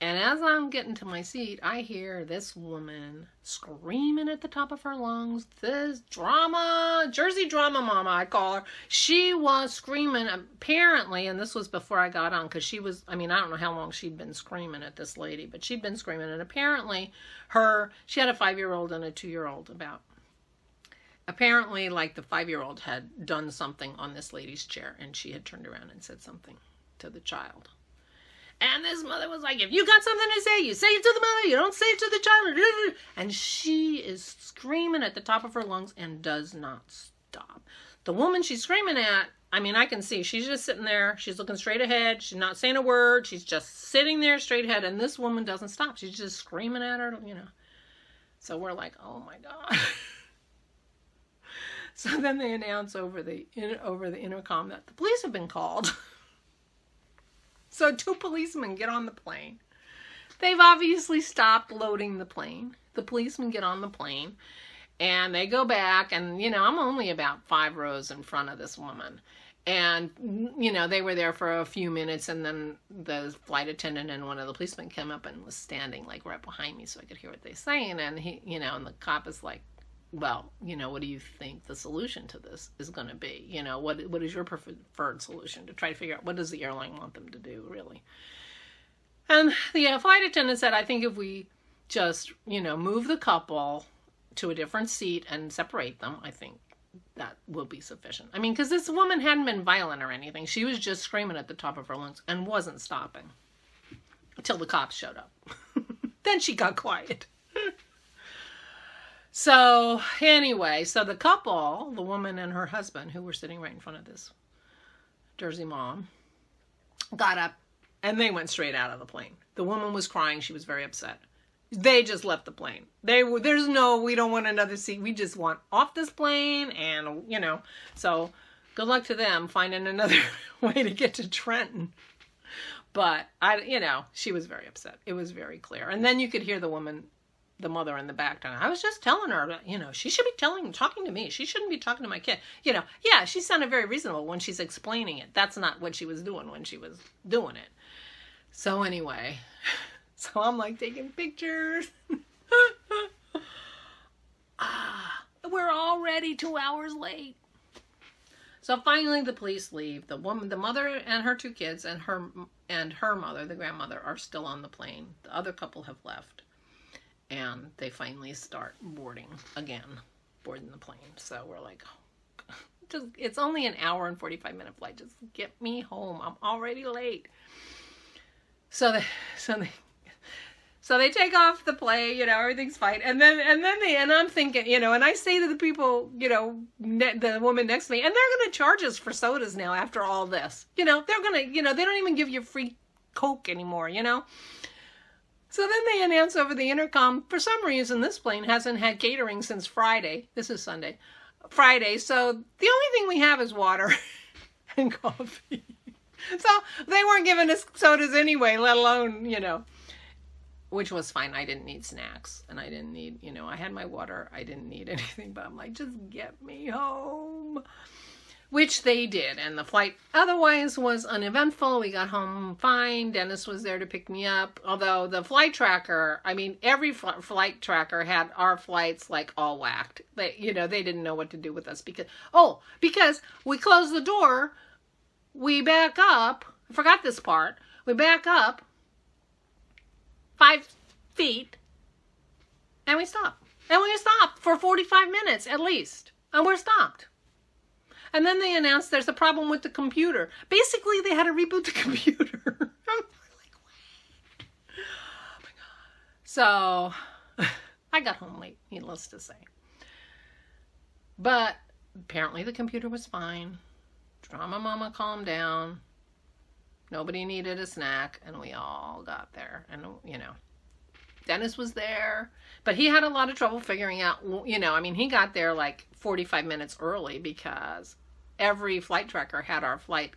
And as I'm getting to my seat, I hear this woman screaming at the top of her lungs. This drama, Jersey drama mama, I call her. She was screaming, apparently, and this was before I got on, because she was, I mean, I don't know how long she'd been screaming at this lady, but she'd been screaming, and apparently she had a 5-year-old and a 2-year-old about. Apparently, like, the 5-year-old had done something on this lady's chair, and she had turned around and said something to the child. And this mother was like, if you got something to say, you say it to the mother, you don't say it to the child. And she is screaming at the top of her lungs and does not stop. The woman she's screaming at, I mean, I can see, she's just sitting there. She's looking straight ahead. She's not saying a word. She's just sitting there straight ahead. And this woman doesn't stop. She's just screaming at her, you know. So we're like, oh my God. So then they announce over the intercom that the police have been called. So 2 policemen get on the plane. They've obviously stopped loading the plane. The policemen get on the plane and they go back, and, you know, I'm only about 5 rows in front of this woman. And, you know, they were there for a few minutes, and then the flight attendant and one of the policemen came up and was standing like right behind me so I could hear what they're saying. And he, you know, and the cop is like, well, you know, what do you think the solution to this is going to be? You know, what is your preferred solution, to try to figure out what does the airline want them to do, really? And the flight attendant said, I think if we just, you know, move the couple to a different seat and separate them, I think that will be sufficient. I mean, because this woman hadn't been violent or anything. She was just screaming at the top of her lungs and wasn't stopping until the cops showed up. Then she got quiet. So anyway, so the couple, the woman and her husband, who were sitting right in front of this Jersey mom, got up and they went straight out of the plane. The woman was crying. She was very upset. They just left the plane. There's no, we don't want another seat. We just want off this plane, and, you know, so good luck to them finding another way to get to Trenton. But you know, she was very upset. It was very clear. And then you could hear the woman, the mother in the back, I was just telling her, you know, she should be talking to me. She shouldn't be talking to my kid. You know, yeah, she sounded very reasonable when she's explaining it. That's not what she was doing when she was doing it. So anyway, so I'm like taking pictures. We're already 2 hours late. So finally the police leave. The mother and her 2 kids and her mother, the grandmother, are still on the plane. The other couple have left. And they finally start boarding the plane. So we're like, oh, it's only an hour and 45-minute flight. Just get me home. I'm already late. So they take off the plane. You know, everything's fine. And I'm thinking, you know, and I say to the people, you know, the woman next to me, and they're going to charge us for sodas now after all this. You know, they're going to, you know, they don't even give you free Coke anymore, you know. So then they announce over the intercom, for some reason this plane hasn't had catering since Friday. This is Sunday. Friday. So the only thing we have is water and coffee. So they weren't giving us sodas anyway, let alone, you know, which was fine. I didn't need snacks, and I didn't need, you know, I had my water. I didn't need anything, but I'm like, just get me home. Which they did, and the flight otherwise was uneventful. We got home fine. Dennis was there to pick me up. Although the flight tracker, I mean, every flight tracker had our flights like all whacked. They, you know, they didn't know what to do with us because we closed the door, we back up. I forgot this part. We back up 5 feet, and we stop. And we stopped for 45 minutes at least, and we're stopped. And then they announced there's a problem with the computer. Basically, they had to reboot the computer. I'm like, what? Oh my God. So I got home late, needless to say. But apparently the computer was fine. Drama mama calmed down. Nobody needed a snack, and we all got there. And, you know, Dennis was there, but he had a lot of trouble figuring out, you know, I mean, he got there like 45 minutes early because every flight tracker had our flight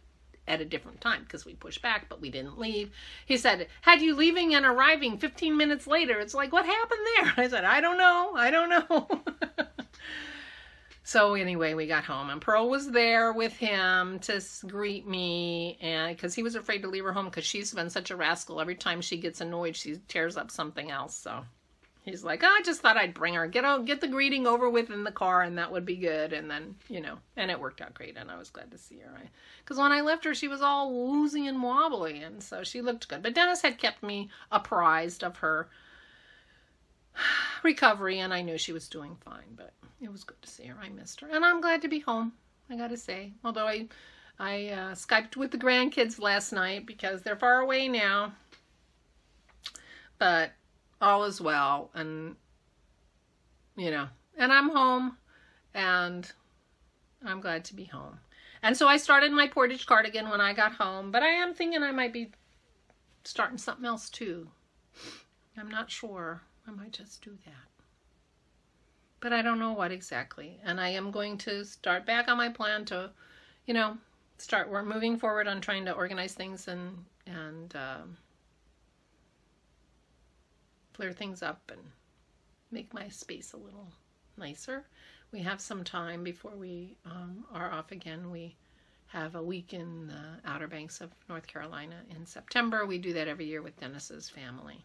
at a different time because we pushed back, but we didn't leave. He said, had you leaving and arriving 15 minutes later, it's like, what happened there? I said, I don't know. So anyway, we got home, and Pearl was there with him to greet me, and because he was afraid to leave her home because she's been such a rascal. Every time she gets annoyed, she tears up something else. So he's like, oh, I just thought I'd bring her, get the greeting over with in the car, and that would be good. And then, you know, and it worked out great, and I was glad to see her. Because when I left her, she was all woozy and wobbly, and so she looked good. But Dennis had kept me apprised of her recovery, and I knew she was doing fine, but it was good to see her. I missed her, and I'm glad to be home, I gotta say. Although I Skyped with the grandkids last night because they're far away now, but all is well, and you know, and I'm home, and I'm glad to be home. And so I started my Portage cardigan when I got home, but I am thinking I might be starting something else too. I'm not sure. I might just do that. But I don't know what exactly. And I am going to start back on my plan to, you know, we're moving forward on trying to organize things and clear things up and make my space a little nicer. We have some time before we are off again. We have a week in the Outer Banks of North Carolina in September. We do that every year with Dennis's family.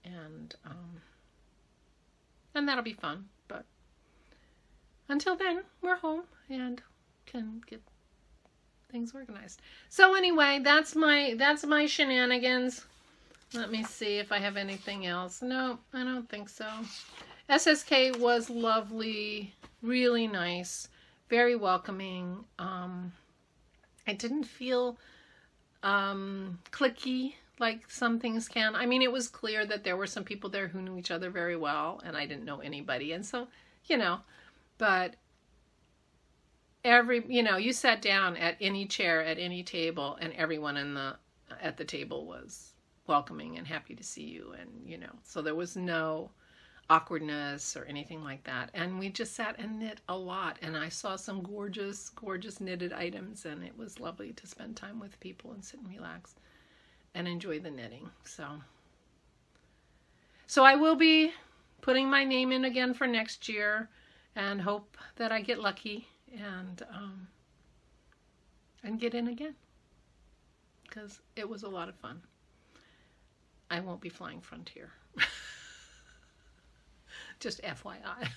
And that'll be fun. But until then, we're home and can get things organized. So anyway, that's my shenanigans. Let me see if I have anything else. No, I don't think so. SSK was lovely, really nice, very welcoming. I didn't feel cliquey like some things can. I mean, it was clear that there were some people there who knew each other very well, and I didn't know anybody. And so, you know, but you sat down at any chair, at any table, and everyone at the table was welcoming and happy to see you. And, you know, so there was no awkwardness or anything like that. And we just sat and knit a lot. And I saw some gorgeous, gorgeous knitted items, and it was lovely to spend time with people and sit and relax and enjoy the knitting. So I will be putting my name in again for next year and hope that I get lucky and get in again, because it was a lot of fun. I won't be flying Frontier. Just FYI.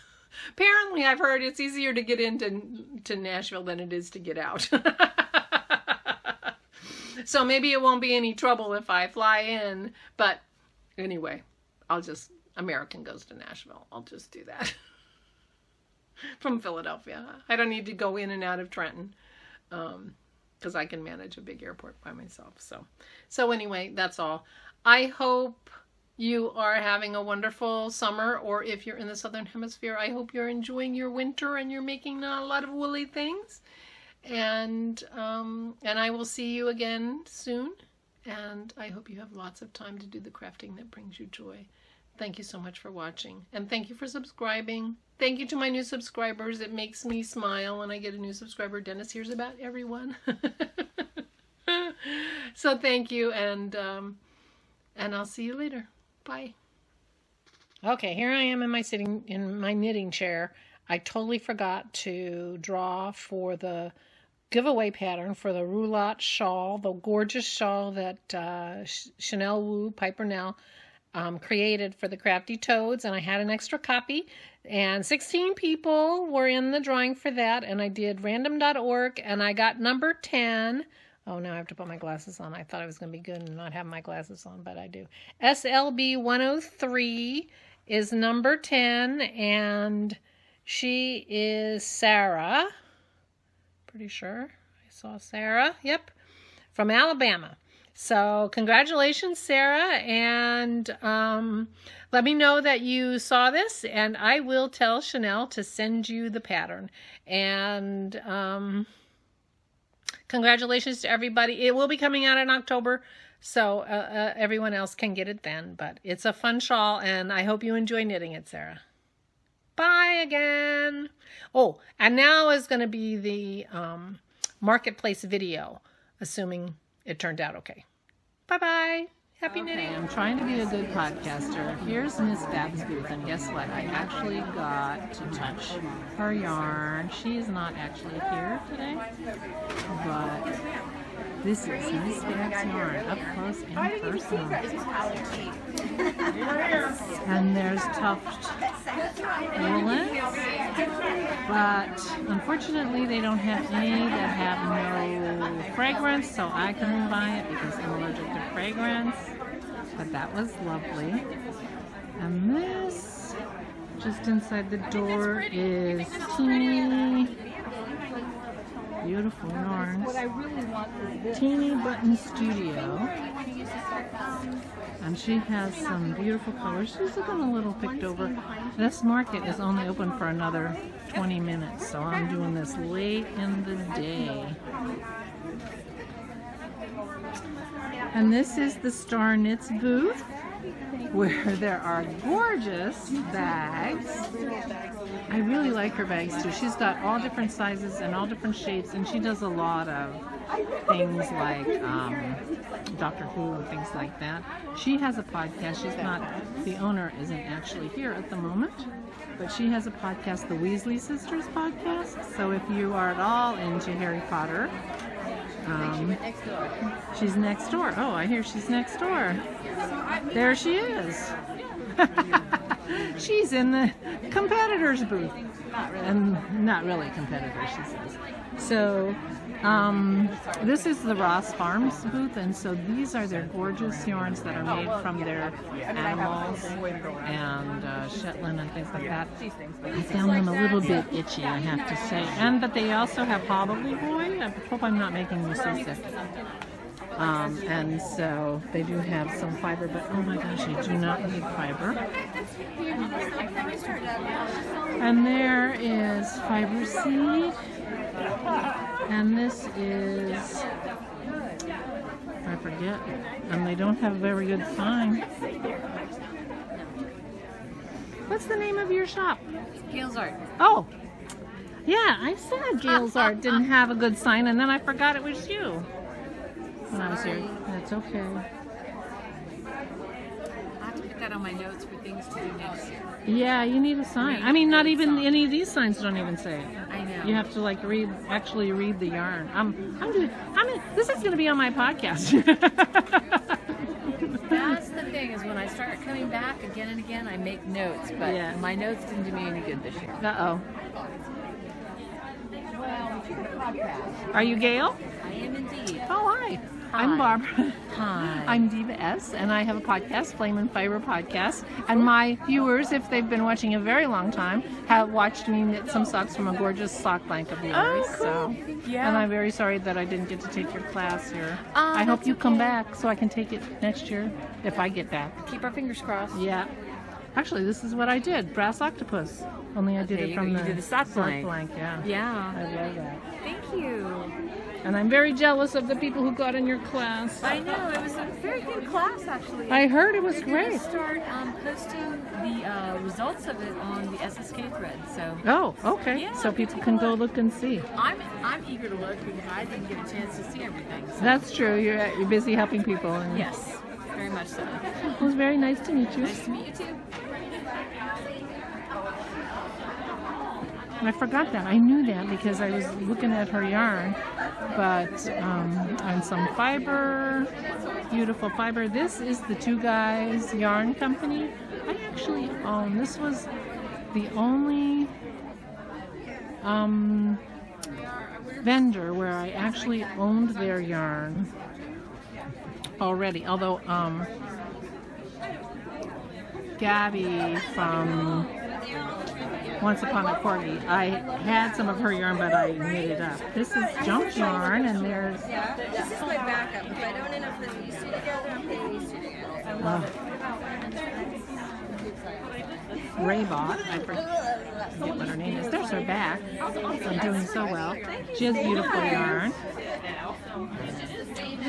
Apparently, I've heard it's easier to get into Nashville than it is to get out. So maybe it won't be any trouble if I fly in. But anyway, American goes to Nashville. I'll just do that. From Philadelphia. I don't need to go in and out of Trenton. Because I can manage a big airport by myself. So anyway, that's all. I hope you are having a wonderful summer, or if you're in the Southern Hemisphere, I hope you're enjoying your winter and you're making a lot of woolly things. And I will see you again soon. And I hope you have lots of time to do the crafting that brings you joy. Thank you so much for watching. And thank you for subscribing. Thank you to my new subscribers. It makes me smile when I get a new subscriber. Dennis hears about everyone. So thank you, and I'll see you later. Bye. Okay, here I am in my knitting chair. I totally forgot to draw for the giveaway pattern for the roulotte shawl, the gorgeous shawl that Chanel Wu Piper Nell created for the Crafty Toads, and I had an extra copy, and 16 people were in the drawing for that, and I did random.org, and I got number 10. Oh, now I have to put my glasses on. I thought I was going to be good and not have my glasses on, but I do. SLB 103 is number 10, and she is Sarah. Pretty sure I saw Sarah. Yep, from Alabama. So congratulations, Sarah, and let me know that you saw this, and I will tell Chanel to send you the pattern. And congratulations to everybody. It will be coming out in October, so everyone else can get it then. But it's a fun shawl, and I hope you enjoy knitting it, Sarah. Bye again. Oh, and now is going to be the marketplace video. assuming it turned out okay. Bye-bye. Happy knitting. I'm trying to be a good podcaster. Here's Miss Bab's booth, and guess what? I actually got to touch her yarn. She is not actually here today, but this is Miss Bab's yarn, up close and personal. And there's Tuft Woolens, but unfortunately they don't have any that have no fragrance, so I couldn't buy it because I'm allergic to fragrance. But that was lovely. And this, just inside the door, is teeny, beautiful yarns. Teeny Button Studio. And she has some beautiful colors. She's looking a little picked over. This market is only open for another 20 minutes, so I'm doing this late in the day. And this is the Star Knits booth, where there are gorgeous bags. I really like her bags too. She's got all different sizes and all different shapes, and she does a lot of things like Dr. Who and things like that. She has a podcast. She's not, the owner isn't actually here at the moment, but she has a podcast, the Weasley Sisters podcast. So if you are at all into Harry Potter, she's next door. Oh, I hear she's next door. There she is. She's in the competitors booth. And not really competitors, she says. So this is the Ross Farms booth, and so these are their gorgeous yarns that are made from their animals and Shetland and things like that. I found them a little bit itchy, I have to say. And but they also have Hobbly Boy. I hope I'm not making you so sick. And so they do have some fiber, but oh my gosh, I do not need fiber. And there is Fiber Seed. And this is, I forget, and they don't have very good sign. What's the name of your shop? KALs Art. Oh, yeah, I said KALs Art didn't have a good sign, and then I forgot it was you when I was here. That's okay. I have to put that on my notes for things to do next year. Yeah, you need a sign. I mean, not even any of these signs don't even say it. I know. You have to like actually read the yarn. This is going to be on my podcast. That's the thing, is when I start coming back again and again, I make notes, but yeah. My notes didn't do me any good this year. Uh-oh. Well, we took a podcast. Are you Gail? I am indeed. Oh, hi. Hi. I'm Barbara. Hi. I'm Diva S, and I have a podcast, Flame and Fiber Podcast. And my viewers, if they've been watching a very long time, have watched me knit some socks from a gorgeous sock blank of yours. Oh, cool. So, yeah. and I'm very sorry that I didn't get to take your class here. I hope you come back so I can take it next year, if I get back. Keep our fingers crossed. Yeah. Actually, this is what I did, Brass Octopus. Only I did it from the sock blank. Yeah. Yeah. I love that. Thank you. And I'm very jealous of the people who got in your class. I know, it was a very good class, actually. I heard it was We're great. going to start posting the results of it on the SSK thread. So. Oh, okay. Yeah, So people can go look and see. I'm eager to look because I didn't get a chance to see everything. So. That's true. You're busy helping people. And Yes, very much so. It was very nice to meet you. Nice to meet you too. I forgot that. I knew that because I was looking at her yarn. But on some fiber, beautiful fiber. This is the Two Guys Yarn Company. I actually own. This was the only vendor where I actually owned their yarn already. Although Gabby from Once Upon a Corgi, I had some of her yarn, but I knit it up. This is junk yarn, and there's... This is my backup. If I don't end up putting these two together, I'm putting these two together. Raybot, I forget what her name is. There's her back. I'm doing so well. She has beautiful yarn.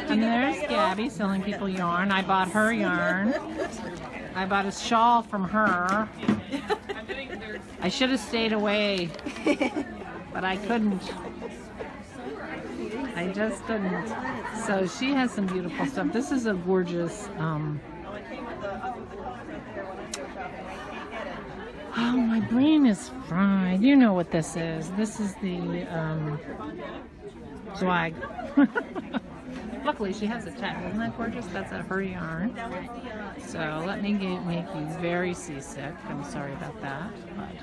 And there's Gabby selling people yarn. I bought her yarn. I bought a shawl from her. I should have stayed away, but I couldn't. I just couldn't. So she has some beautiful stuff. This is a gorgeous, oh, my brain is fried. You know what this is. This is the, swag. Luckily, she has a tag. Isn't that gorgeous? That's a her yarn. So let me make you very seasick. I'm sorry about that. But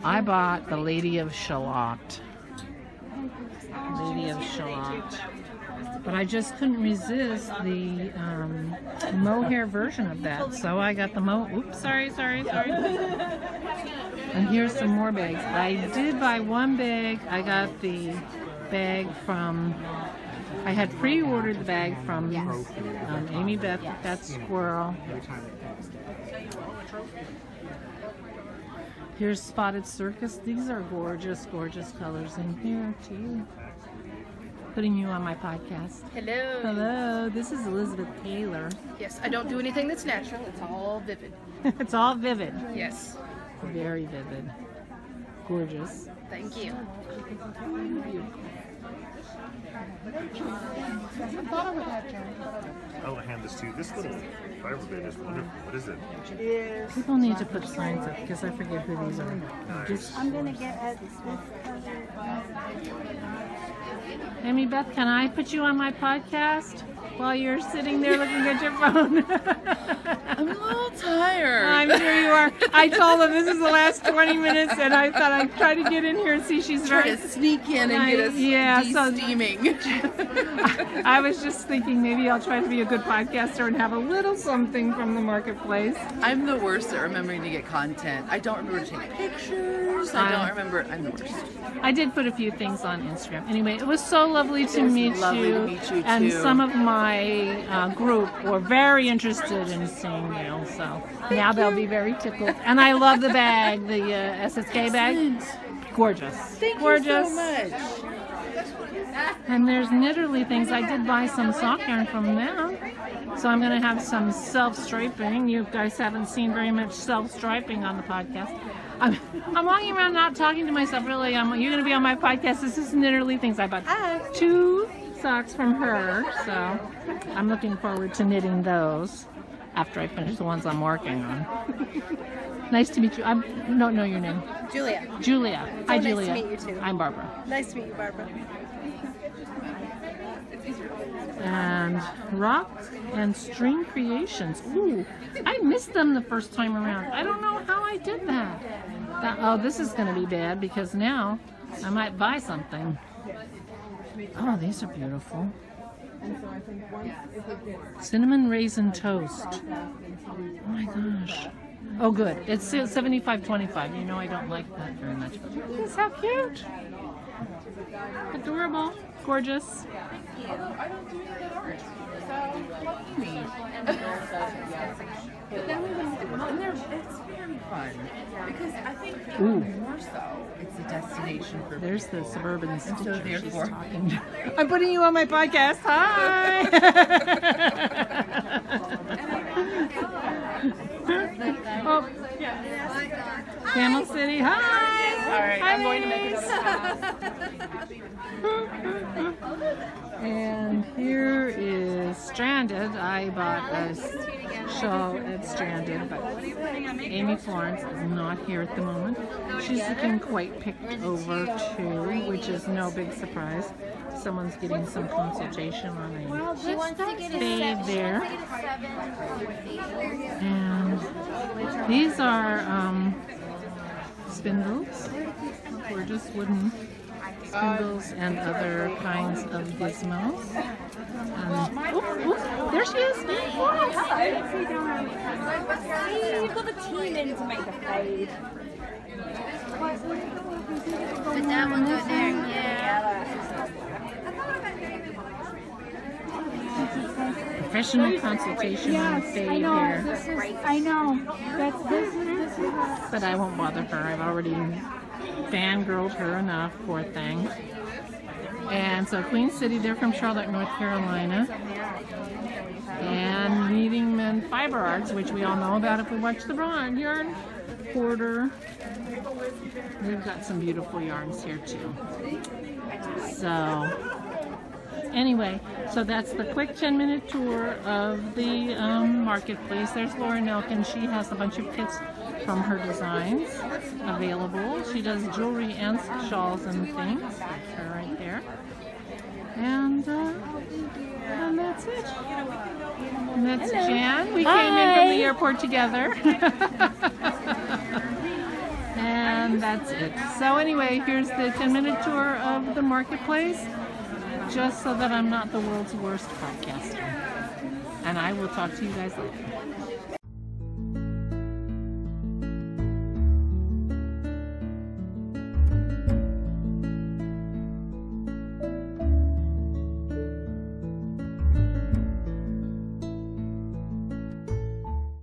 I bought the Lady of Shalott. Lady of Shalott. But I just couldn't resist the mohair version of that. So I got the oops, sorry. And here's some more bags. I did buy one bag. I got the bag from... I had pre-ordered the bag from Amy Beth, Fat Squirrel. Here's Spotted Circus. These are gorgeous, gorgeous colors in here too. Putting you on my podcast. Hello. Hello. This is Elizabeth Taylor. Yes, I don't do anything that's natural. It's all vivid. It's all vivid. Yes. Very vivid. Gorgeous. Thank you. I'll hand this to you. This little fiber bit is wonderful. What is it? People need to put signs up because I forget who these are. Nice. I'm gonna get a Amy Beth, can I put you on my podcast while you're sitting there looking at your phone? I'm a little tired. I'm sure you are. I told them this is the last 20 minutes, and I thought I'd try to get in here and see she's Try very... to sneak in and get us de-steaming. I was just thinking maybe I'll try to be a good podcaster and have a little something from the marketplace. I'm the worst at remembering to get content. I don't remember to take pictures. I don't remember. I'm the worst. I did put a few things on Instagram. Anyway, it was so lovely to meet you. And too. some of my group were very interested in seeing you. So now they'll be very tickled. And I love the bag, the SSK bag. Gorgeous. Thank Gorgeous. you so much. And there's knitterly things. I did buy some sock yarn from them. So I'm going to have some self-striping. You guys haven't seen very much self-striping on the podcast. I'm walking around not talking to myself, really. You're going to be on my podcast. This is knitterly things. I bought 2 socks from her. So I'm looking forward to knitting those after I finish the ones I'm working on. Nice to meet you. I don't know your name. Julia. Julia. Hi, nice Julia. to meet you too. I'm Barbara. Nice to meet you, Barbara. And Rock and String Creations. Ooh, I missed them the first time around. I don't know how I did that. Oh, this is going to be bad because now I might buy something. Oh, these are beautiful. Cinnamon Raisin Toast. Oh my gosh. Oh, good. It's $75.25. You know I don't like that very much. But look at this, how cute. Adorable. Gorgeous. I don't do any good art, so lucky me. But then we went and it's very fun because I think more so it's a destination for There's people. the suburban so teacher. therefore- She's talking. I'm putting you on my podcast. Hi. Oh, Camel City. Hi. All right, Hi, I'm going to make ladies. another And here is Stranded. I bought a shawl at Stranded, but Amy Florence is not here at the moment. She's looking quite picked over too, which is no big surprise. Someone's getting some consultation on a fade there. And these are spindles, gorgeous wooden spindles and other kinds of gizmos. There she is! You've got the team in to make a fade. But that one go there, yeah. Professional consultation on fade here. I know. This is But I won't bother her. I've already fangirled her enough, poor thing. And so Queen City, they're from Charlotte, North Carolina. And Knitting Men Fiber Arts, which we all know about if we watch the yarn quarter. They've got some beautiful yarns here too. So Anyway, so that's the quick 10-minute tour of the marketplace. There's Lauren Elkin. She has a bunch of kits from her designs available. She does jewelry and shawls and things. That's her right there. And that's it. And that's Jan. We came in from the airport together. And that's it. So anyway, here's the 10-minute tour of the marketplace, just so that I'm not the world's worst podcaster. And I will talk to you guys later.